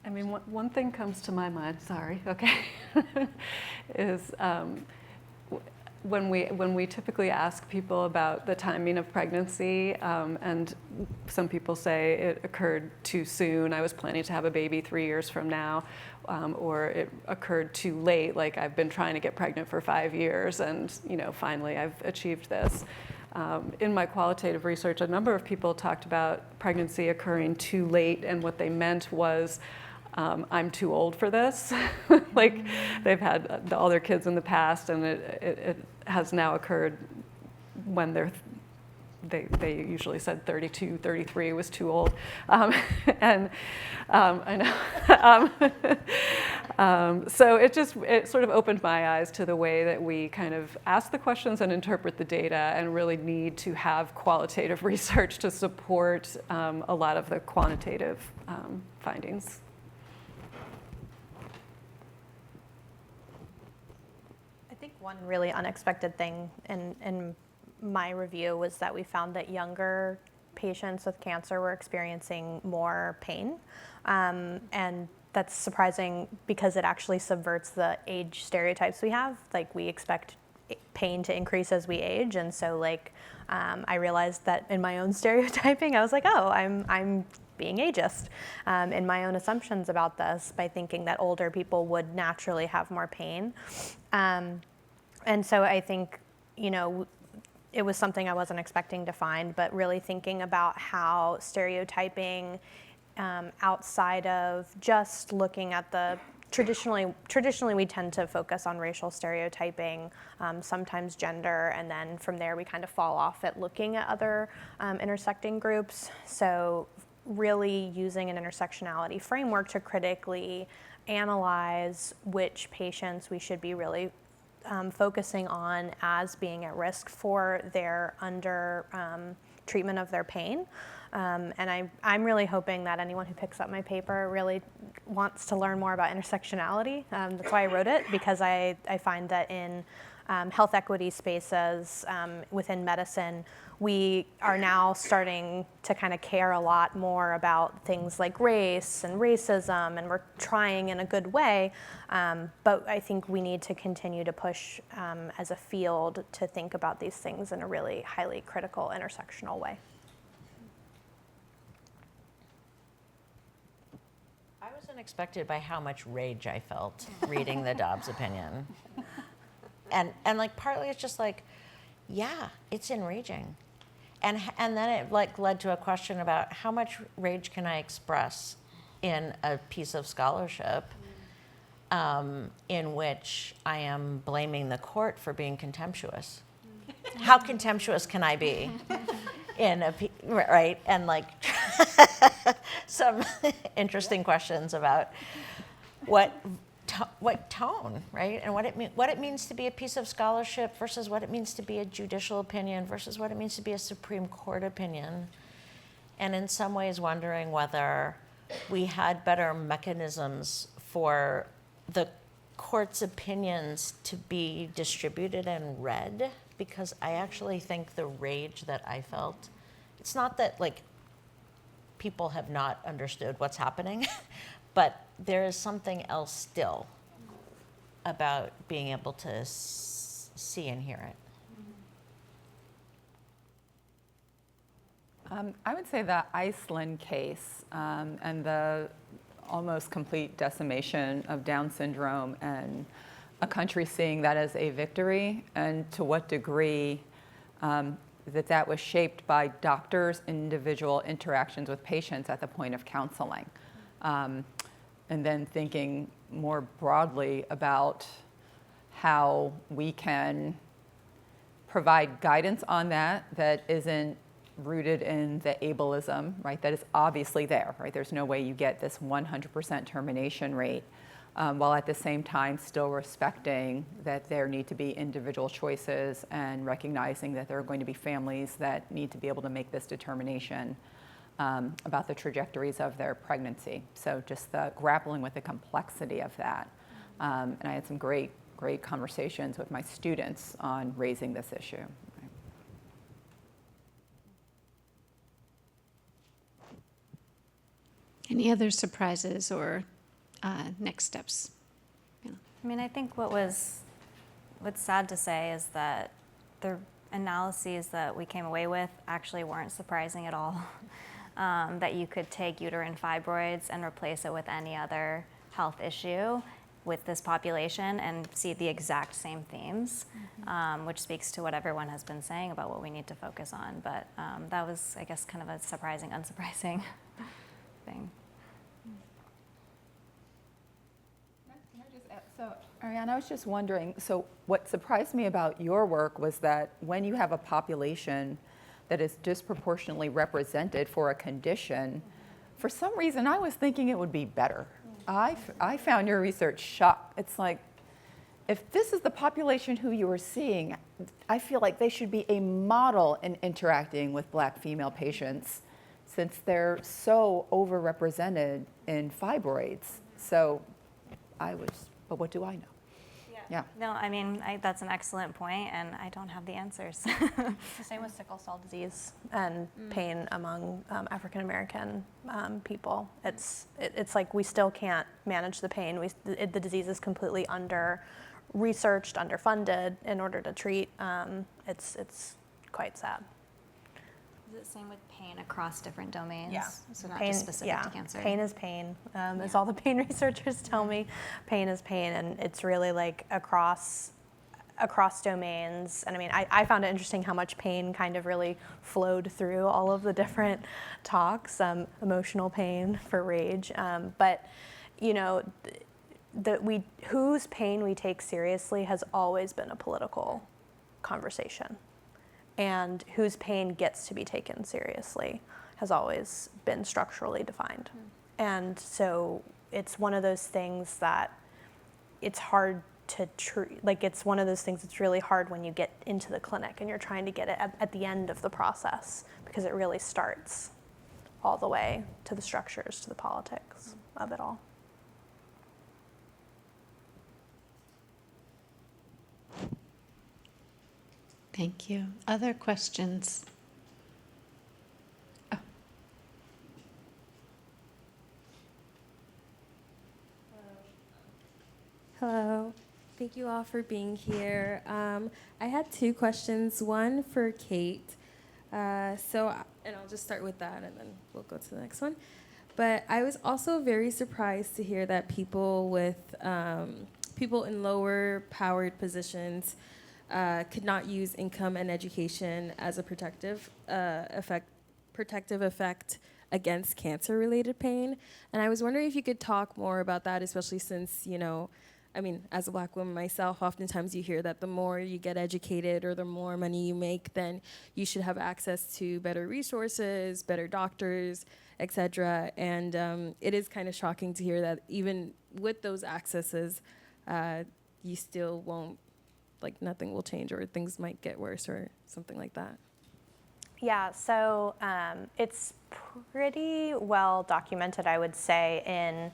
I mean, one thing comes to my mind, sorry, okay, is when we typically ask people about the timing of pregnancy, and some people say it occurred too soon, I was planning to have a baby 3 years from now, or it occurred too late, like I've been trying to get pregnant for 5 years and, you know, finally I've achieved this. In my qualitative research, a number of people talked about pregnancy occurring too late, and what they meant was, I'm too old for this. Like they've had all their kids in the past, and it has now occurred when they usually said 32, 33 was too old. And I know. So it sort of opened my eyes to the way that we kind of ask the questions and interpret the data, and really need to have qualitative research to support a lot of the quantitative findings. I think one really unexpected thing in my review was that we found that younger patients with cancer were experiencing more pain. And that's surprising because it actually subverts the age stereotypes we have. Like we expect pain to increase as we age. And so like, I realized that in my own stereotyping, I was like, oh, I'm being ageist in my own assumptions about this by thinking that older people would naturally have more pain. And so I think, you know, it was something I wasn't expecting to find, but really thinking about how stereotyping outside of just looking at the traditionally we tend to focus on racial stereotyping, sometimes gender, and then from there we kind of fall off at looking at other intersecting groups. So really using an intersectionality framework to critically analyze which patients we should be really focusing on as being at risk for their treatment of their pain. And I'm really hoping that anyone who picks up my paper really wants to learn more about intersectionality. That's why I wrote it, because I find that in health equity spaces within medicine, we are now starting to kind of care a lot more about things like race and racism, and we're trying in a good way. But I think we need to continue to push as a field to think about these things in a really highly critical intersectional way. I was unexpected by how much rage I felt reading the Dobbs opinion. And like partly it's just like, yeah, it's enraging. And then it like led to a question about how much rage can I express in a piece of scholarship in which I am blaming the court for being contemptuous. How contemptuous can I be right? And like some interesting questions about what tone, right? And what it means to be a piece of scholarship versus what it means to be a judicial opinion versus what it means to be a Supreme Court opinion. And in some ways wondering whether we had better mechanisms for the court's opinions to be distributed and read, because I actually think the rage that I felt, it's not that like people have not understood what's happening, but there is something else still about being able to see and hear it. I would say the Iceland case and the almost complete decimation of Down syndrome and a country seeing that as a victory, and to what degree that was shaped by doctors' individual interactions with patients at the point of counseling. And then thinking more broadly about how we can provide guidance on that isn't rooted in the ableism, right? That is obviously there, right? There's no way you get this 100% termination rate, while at the same time still respecting that there need to be individual choices and recognizing that there are going to be families that need to be able to make this determination about the trajectories of their pregnancy. So just the grappling with the complexity of that. And I had some great conversations with my students on raising this issue. Any other surprises or next steps? I mean, I think what's sad to say is that the analyses that we came away with actually weren't surprising at all. That you could take uterine fibroids and replace it with any other health issue with this population and see the exact same themes, which speaks to what everyone has been saying about what we need to focus on. But that was, I guess, kind of a surprising, unsurprising thing. So, Arianne, I was just wondering, so what surprised me about your work was that when you have a population that is disproportionately represented for a condition, for some reason I was thinking it would be better. I found your research shocked. It's like, if this is the population who you are seeing, I feel like they should be a model in interacting with Black female patients, since they're so overrepresented in fibroids. So but what do I know? Yeah. No, I mean, that's an excellent point, and I don't have the answers. It's the same with sickle cell disease and pain among African American people. It's like we still can't manage the pain. The disease is completely under-researched, underfunded in order to treat. It's quite sad. Is it the same with pain across different domains? Yeah. So not just specific to cancer? Pain is pain. As all the pain researchers tell me, pain is pain, and it's really like across domains. And I mean, I found it interesting how much pain kind of really flowed through all of the different talks, emotional pain for rage. But, you know, whose pain we take seriously has always been a political conversation. And whose pain gets to be taken seriously has always been structurally defined. And so it's one of those things that it's hard to treat. Like, it's one of those things that's really hard when you get into the clinic and you're trying to get it at the end of the process, because it really starts all the way to the structures, to the politics of it all. Thank you. Other questions? Oh. Hello. Thank you all for being here. I had two questions, one for Kate. And I'll just start with that and then we'll go to the next one. But I was also very surprised to hear that people in lower powered positions could not use income and education as a protective effect against cancer-related pain. And I was wondering if you could talk more about that, especially since, I mean, as a Black woman myself, oftentimes you hear that the more you get educated or the more money you make, then you should have access to better resources, better doctors, etc. And it is kind of shocking to hear that even with those accesses, you still won't, like, nothing will change, or things might get worse or something like that. Yeah, so it's pretty well documented, I would say, in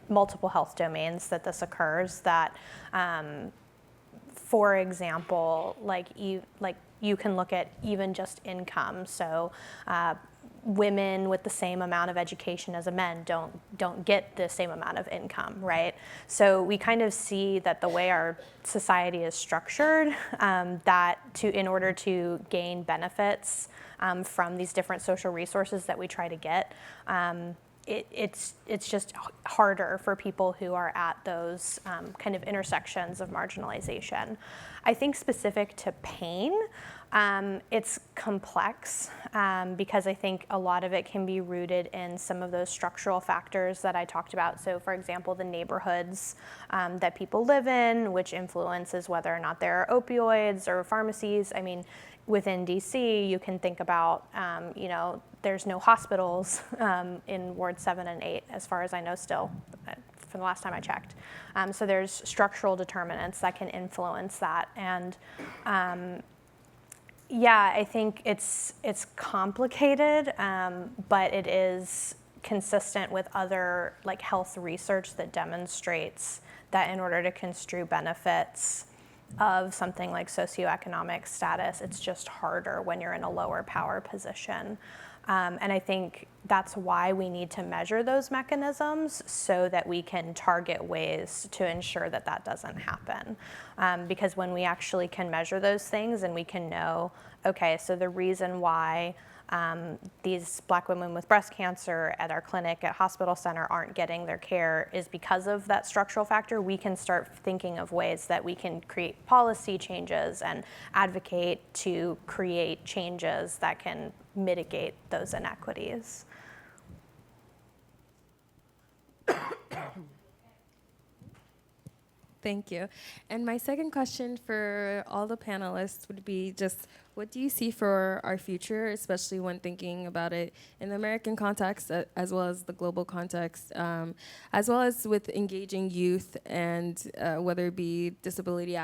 multiple health domains that this occurs. That, for example, you can look at even just income. So women with the same amount of education as men don't get the same amount of income, right? So we kind of see that the way our society is structured, in order to gain benefits from these different social resources that we try to get, it's just harder for people who are at those kind of intersections of marginalization. I think specific to pain, it's complex because I think a lot of it can be rooted in some of those structural factors that I talked about. So, for example, the neighborhoods that people live in, which influences whether or not there are opioids or pharmacies. I mean, within DC, you can think about, there's no hospitals in Ward 7 and 8, as far as I know still, from the last time I checked. So there's structural determinants that can influence that. And yeah, I think it's complicated, but it is consistent with other health research that demonstrates that in order to construe benefits of something like socioeconomic status, it's just harder when you're in a lower power position. And I think that's why we need to measure those mechanisms so that we can target ways to ensure that that doesn't happen. Because when we actually can measure those things and we can know, okay, so the reason why these Black women with breast cancer at our clinic at Hospital Center aren't getting their care is because of that structural factor, we can start thinking of ways that we can create policy changes and advocate to create changes that can mitigate those inequities. Thank you. And my second question for all the panelists would be just, what do you see for our future, especially when thinking about it in the American context as well as the global context, as well as with engaging youth and whether it be disability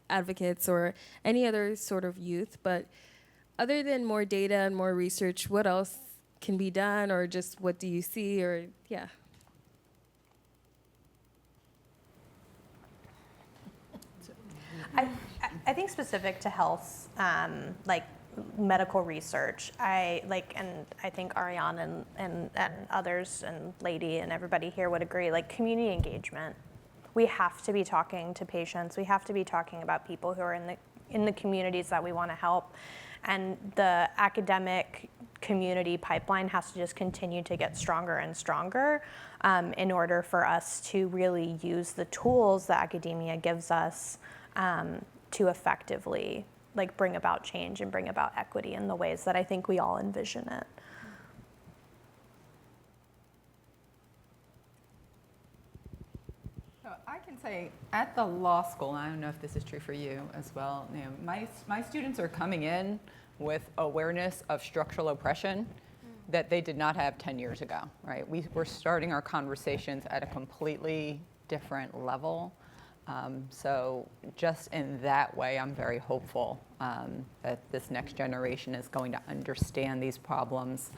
advocates or any other sort of youth. But other than more data and more research, what else can be done, or just what do you see, or yeah? I think specific to health, medical research, I think Arianne and others and Lady and everybody here would agree, community engagement. We have to be talking to patients. We have to be talking about people who are in the communities that we want to help. And the academic community pipeline has to just continue to get stronger and stronger in order for us to really use the tools that academia gives us to effectively bring about change and bring about equity in the ways that I think we all envision it. So I can say at the law school, and I don't know if this is true for you as well, my students are coming in with awareness of structural oppression that they did not have 10 years ago, right? We're starting our conversations at a completely different level. So just in that way, I'm very hopeful that this next generation is going to understand these problems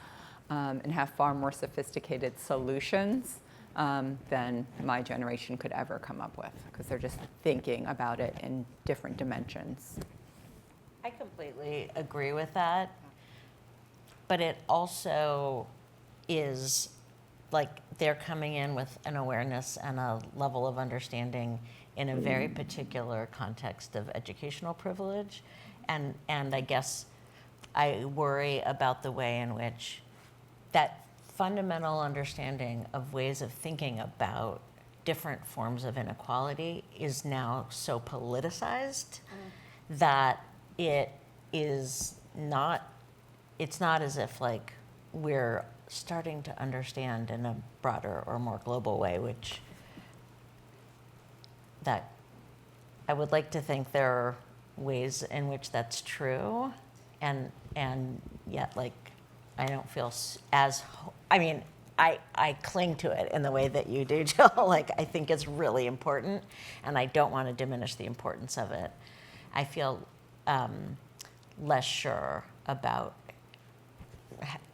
and have far more sophisticated solutions than my generation could ever come up with, because they're just thinking about it in different dimensions. I completely agree with that, but it also is they're coming in with an awareness and a level of understanding in a very particular context of educational privilege. And I guess I worry about the way in which that fundamental understanding of ways of thinking about different forms of inequality is now so politicized that it's not as if like we're starting to understand in a broader or more global way, which that I would like to think there are ways in which that's true, and yet like I don't feel I cling to it in the way that you do, Jill. Like, I think it's really important, and I don't want to diminish the importance of it. I feel less sure about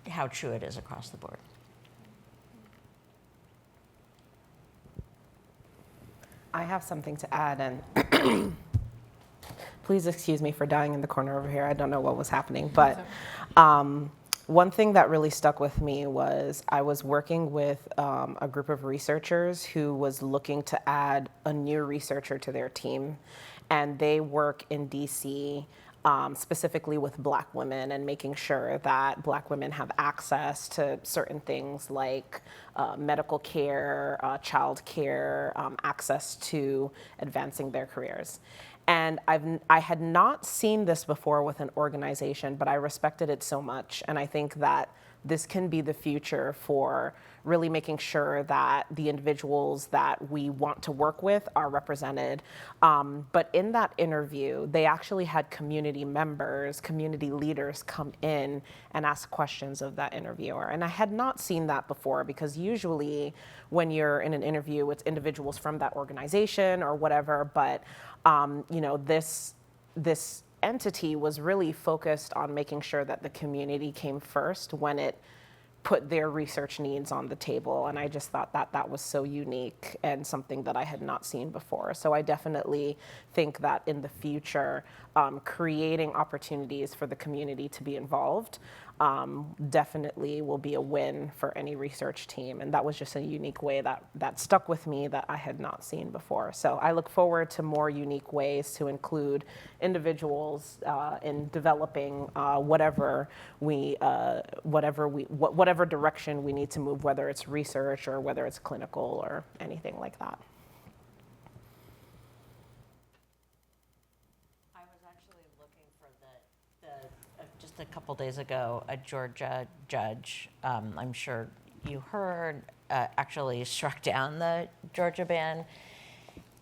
how true it is across the board. I have something to add, and please excuse me for dying in the corner over here. I don't know what was happening, but one thing that really stuck with me was I was working with a group of researchers who was looking to add a new researcher to their team, and they work in DC specifically with Black women and making sure that Black women have access to certain things like medical care, child care, access to advancing their careers. And I had not seen this before with an organization, but I respected it so much. And I think that this can be the future for really making sure that the individuals that we want to work with are represented. But in that interview, they actually had community members, community leaders come in and ask questions of that interviewer. And I had not seen that before, because usually when you're in an interview, it's individuals from that organization or whatever. But this entity was really focused on making sure that the community came first when it put their research needs on the table. And I just thought that that was so unique and something that I had not seen before. So I definitely think that in the future, creating opportunities for the community to be involved definitely will be a win for any research team. And that was just a unique way that stuck with me that I had not seen before. So I look forward to more unique ways to include individuals in developing whatever direction we need to move, whether it's research or whether it's clinical or anything like that. I was actually looking for just a couple days ago, a Georgia judge, I'm sure you heard, actually struck down the Georgia ban.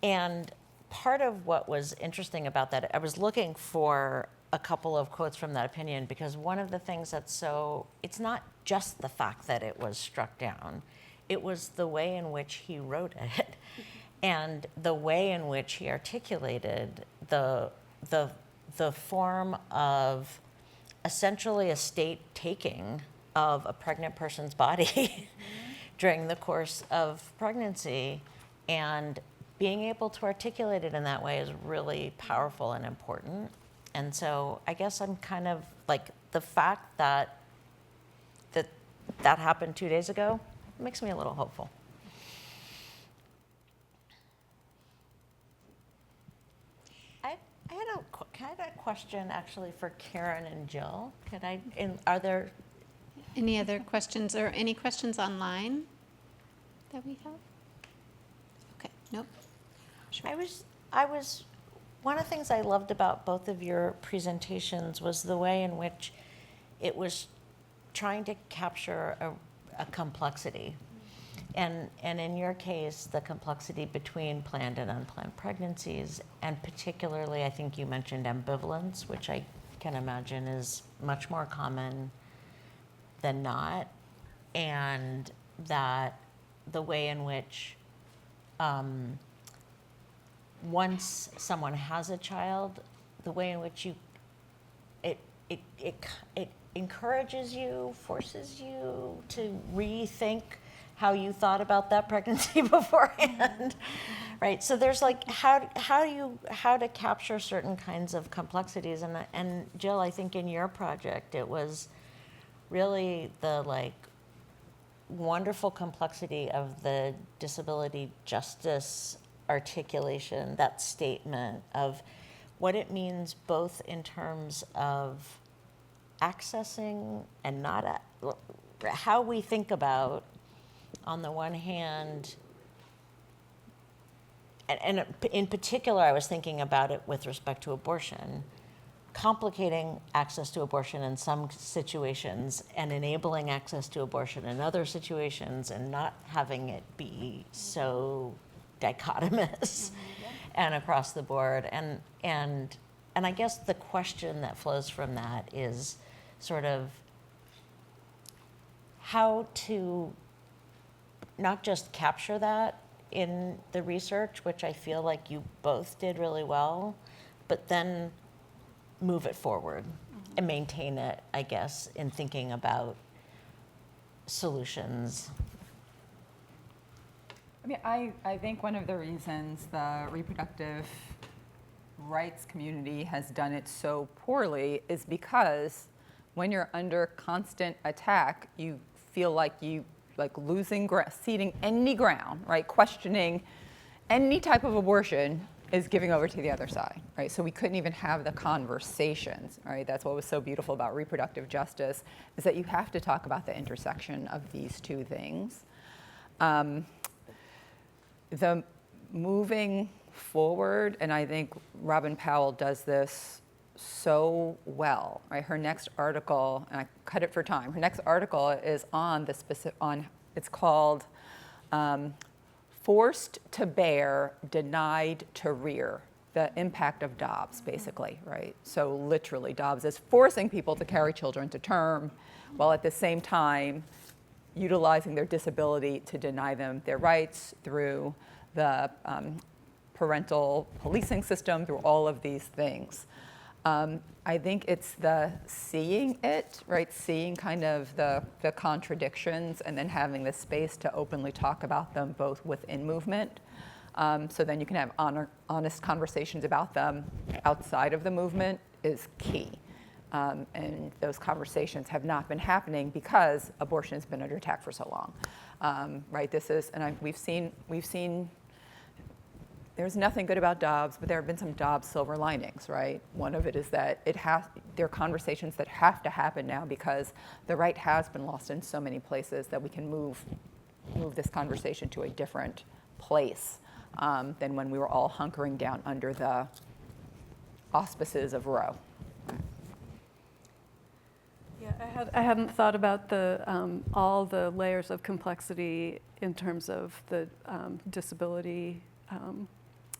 And part of what was interesting about that, I was looking for a couple of quotes from that opinion, because one of the things it's not just the fact that it was struck down, it was the way in which he wrote it and the way in which he articulated the form of essentially a state taking of a pregnant person's body during the course of pregnancy, and being able to articulate it in that way is really powerful and important. And so I guess I'm kind of like, the fact that happened 2 days ago makes me a little hopeful. I had a question actually for Karen and Jill. Are there Any other questions, or any questions online that we have? Okay, nope. Sure. One of the things I loved about both of your presentations was the way in which it was trying to capture a complexity. And in your case, the complexity between planned and unplanned pregnancies, and particularly, I think you mentioned ambivalence, which I can imagine is much more common than not, and that the way in which once someone has a child, the way in which it encourages you, forces you to rethink how you thought about that pregnancy beforehand, right? So there's like how to capture certain kinds of complexities, and Jill, I think in your project it was really the like wonderful complexity of the disability justice articulation, that statement of what it means both in terms of accessing and not how we think about, on the one hand, and in particular, I was thinking about it with respect to abortion, complicating access to abortion in some situations and enabling access to abortion in other situations, and not having it be so dichotomous and across the board. And I guess the question that flows from that is sort of how to not just capture that in the research, which I feel like you both did really well, but then move it forward and maintain it, I guess, in thinking about solutions. I mean, I think one of the reasons the reproductive rights community has done it so poorly is because when you're under constant attack, you feel like losing ceding any ground, right? Questioning any type of abortion is giving over to the other side, right? So we couldn't even have the conversations, right? That's what was so beautiful about reproductive justice, is that you have to talk about the intersection of these two things. The moving forward, and I think Robin Powell does this so well, right? Her next article, and I cut it for time, her next article is on it's called Forced to Bear, Denied to Rear, the impact of Dobbs, basically, right? So literally, Dobbs is forcing people to carry children to term, while at the same time utilizing their disability to deny them their rights through the parental policing system, through all of these things. I think it's the seeing it, right? Seeing kind of the contradictions, and then having the space to openly talk about them both within movement. So then you can have honest conversations about them outside of the movement is key. And those conversations have not been happening because abortion has been under attack for so long, right? This is, and we've seen. There's nothing good about Dobbs, but there have been some Dobbs silver linings, right? One of it is that there are conversations that have to happen now because the right has been lost in so many places that we can move this conversation to a different place than when we were all hunkering down under the auspices of Roe. Yeah, I hadn't thought about all the layers of complexity in terms of the disability,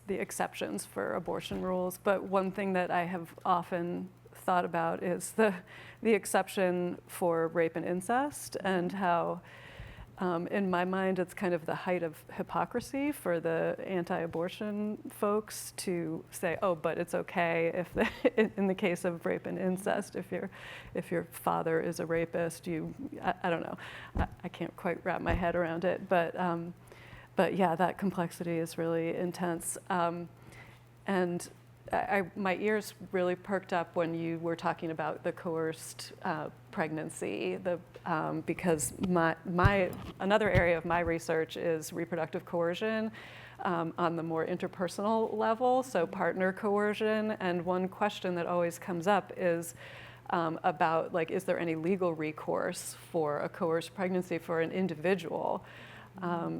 the exceptions for abortion rules. But one thing that I have often thought about is the exception for rape and incest, and how, in my mind, it's kind of the height of hypocrisy for the anti-abortion folks to say, oh, but it's okay if in the case of rape and incest, if your father is a rapist, I don't know, I can't quite wrap my head around it, but yeah, that complexity is really intense. And my ears really perked up when you were talking about the coerced pregnancy, because another area of my research is reproductive coercion on the more interpersonal level, so partner coercion. And one question that always comes up is about, is there any legal recourse for a coerced pregnancy for an individual?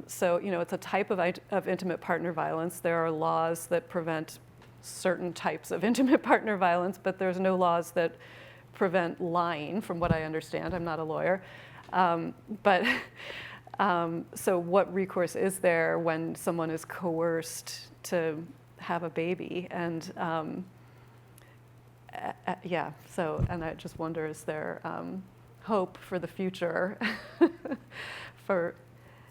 So, it's a type of intimate partner violence. There are laws that prevent certain types of intimate partner violence, but there's no laws that prevent lying, from what I understand. I'm not a lawyer. So what recourse is there when someone is coerced to have a baby? And and I just wonder, is there hope for the future for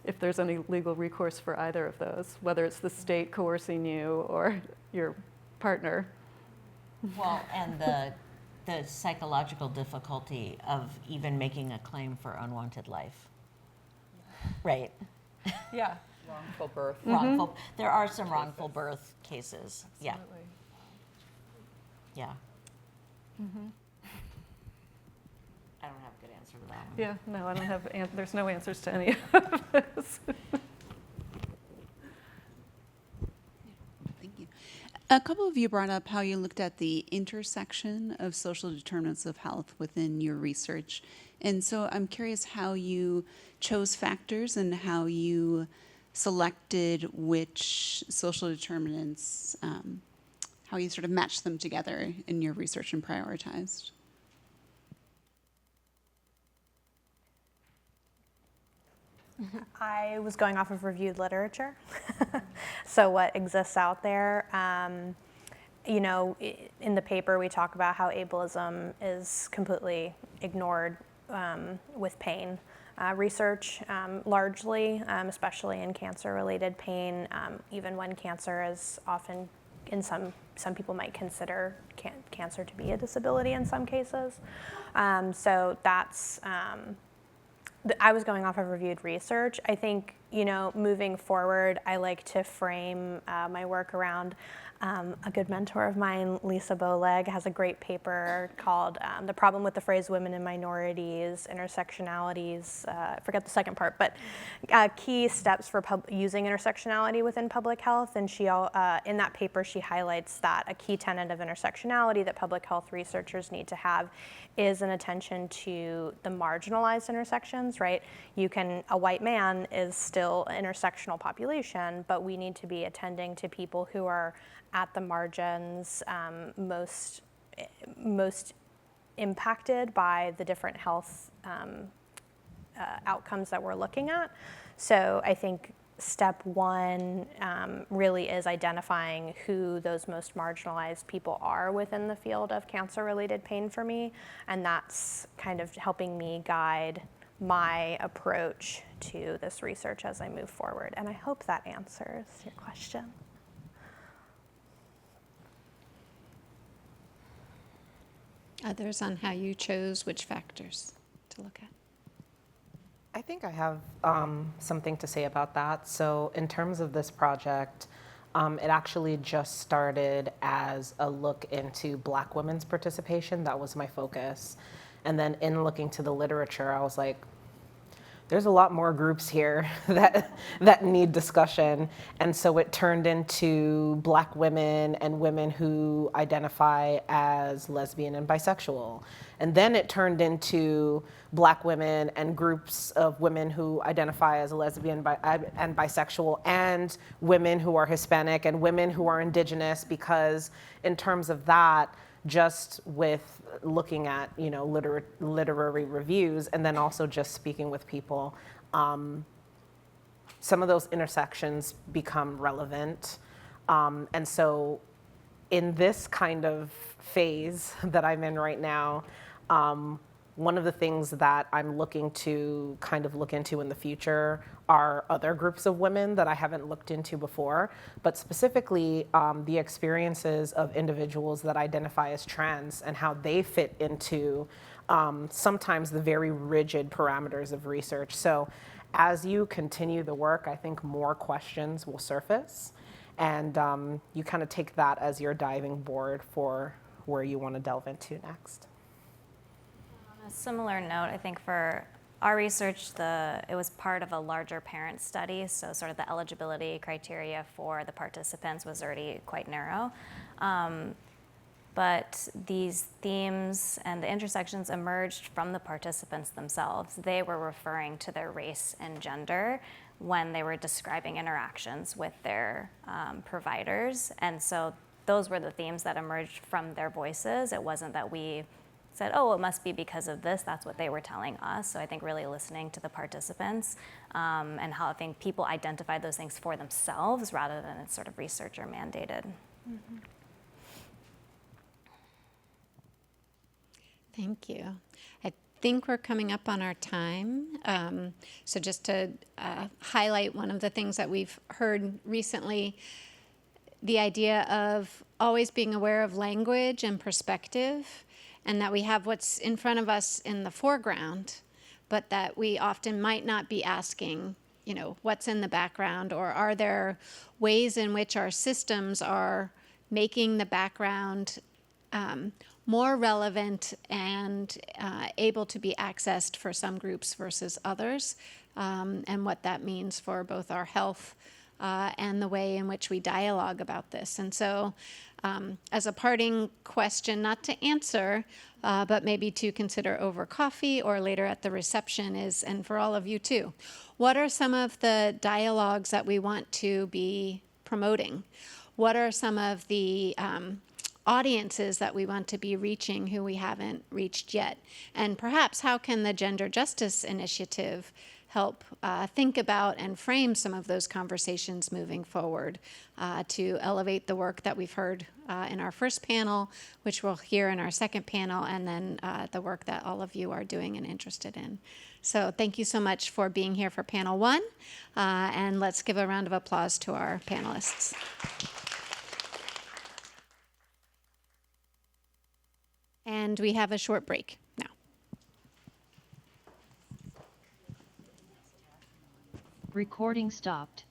if there's any legal recourse for either of those, whether it's the state coercing you or your partner? Well, and the psychological difficulty of even making a claim for unwanted life, right? Yeah, wrongful birth. Wrongful. There are some wrongful birth cases. Absolutely. Yeah. I don't have a good answer to that one. Yeah, no, I don't have, there's no answers to any of this. Thank you. A couple of you brought up how you looked at the intersection of social determinants of health within your research. And so I'm curious how you chose factors and how you selected which social determinants, how you sort of matched them together in your research and prioritized. I was going off of reviewed literature. So what exists out there. You know, in the paper we talk about how ableism is completely ignored with pain research, largely, especially in cancer-related pain, even when cancer is often, in some people might consider cancer to be a disability in some cases. So that's, I was going off of reviewed research. I think, you know, moving forward, I like to frame my work around a good mentor of mine, Lisa Bowleg, has a great paper called The Problem with the Phrase Women and Minorities, Intersectionalities, I forget the second part, but key steps for using intersectionality within public health. And she, in that paper, she highlights that a key tenet of intersectionality that public health researchers need to have is an attention to the marginalized intersections, right? A white man is still an intersectional population, but we need to be attending to people who are at the margins, most impacted by the different health outcomes that we're looking at. So I think step one really is identifying who those most marginalized people are within the field of cancer-related pain for me, and that's kind of helping me guide my approach to this research as I move forward. And I hope that answers your question. Others on how you chose which factors to look at? I think I have something to say about that. So in terms of this project, it actually just started as a look into Black women's participation. That was my focus. And then in looking to the literature, I was like, there's a lot more groups here that need discussion. And so it turned into Black women and women who identify as lesbian and bisexual. And then it turned into Black women and groups of women who identify as lesbian and bisexual, and women who are Hispanic and women who are indigenous, because in terms of that, just with looking at, you know, literary reviews, and then also just speaking with people, some of those intersections become relevant. And so in this kind of phase that I'm in right now, one of the things that I'm looking to kind of look into in the future are other groups of women that I haven't looked into before, but specifically the experiences of individuals that identify as trans and how they fit into sometimes the very rigid parameters of research. So as you continue the work, I think more questions will surface, and you kind of take that as your diving board for where you want to delve into next. On a similar note, I think for our research, it was part of a larger parent study, so sort of the eligibility criteria for the participants was already quite narrow. But these themes and the intersections emerged from the participants themselves. They were referring to their race and gender when they were describing interactions with their providers. And so those were the themes that emerged from their voices. It wasn't that we said, oh, it must be because of this. That's what they were telling us. So I think really listening to the participants and how I think people identify those things for themselves rather than it's sort of researcher mandated. Mm-hmm. Thank you. I think we're coming up on our time. So just to highlight one of the things that we've heard recently, the idea of always being aware of language and perspective, and that we have what's in front of us in the foreground, but that we often might not be asking, you know, what's in the background, or are there ways in which our systems are making the background more relevant and able to be accessed for some groups versus others, and what that means for both our health and the way in which we dialogue about this. And so As a parting question, not to answer, but maybe to consider over coffee or later at the reception is, and for all of you too, what are some of the dialogues that we want to be promoting? What are some of the audiences that we want to be reaching who we haven't reached yet? And perhaps how can the Gender Justice Initiative help think about and frame some of those conversations moving forward to elevate the work that we've heard in our first panel, which we'll hear in our second panel, and then the work that all of you are doing and interested in. So thank you so much for being here for panel 1, and let's give a round of applause to our panelists. And we have a short break now. Recording stopped.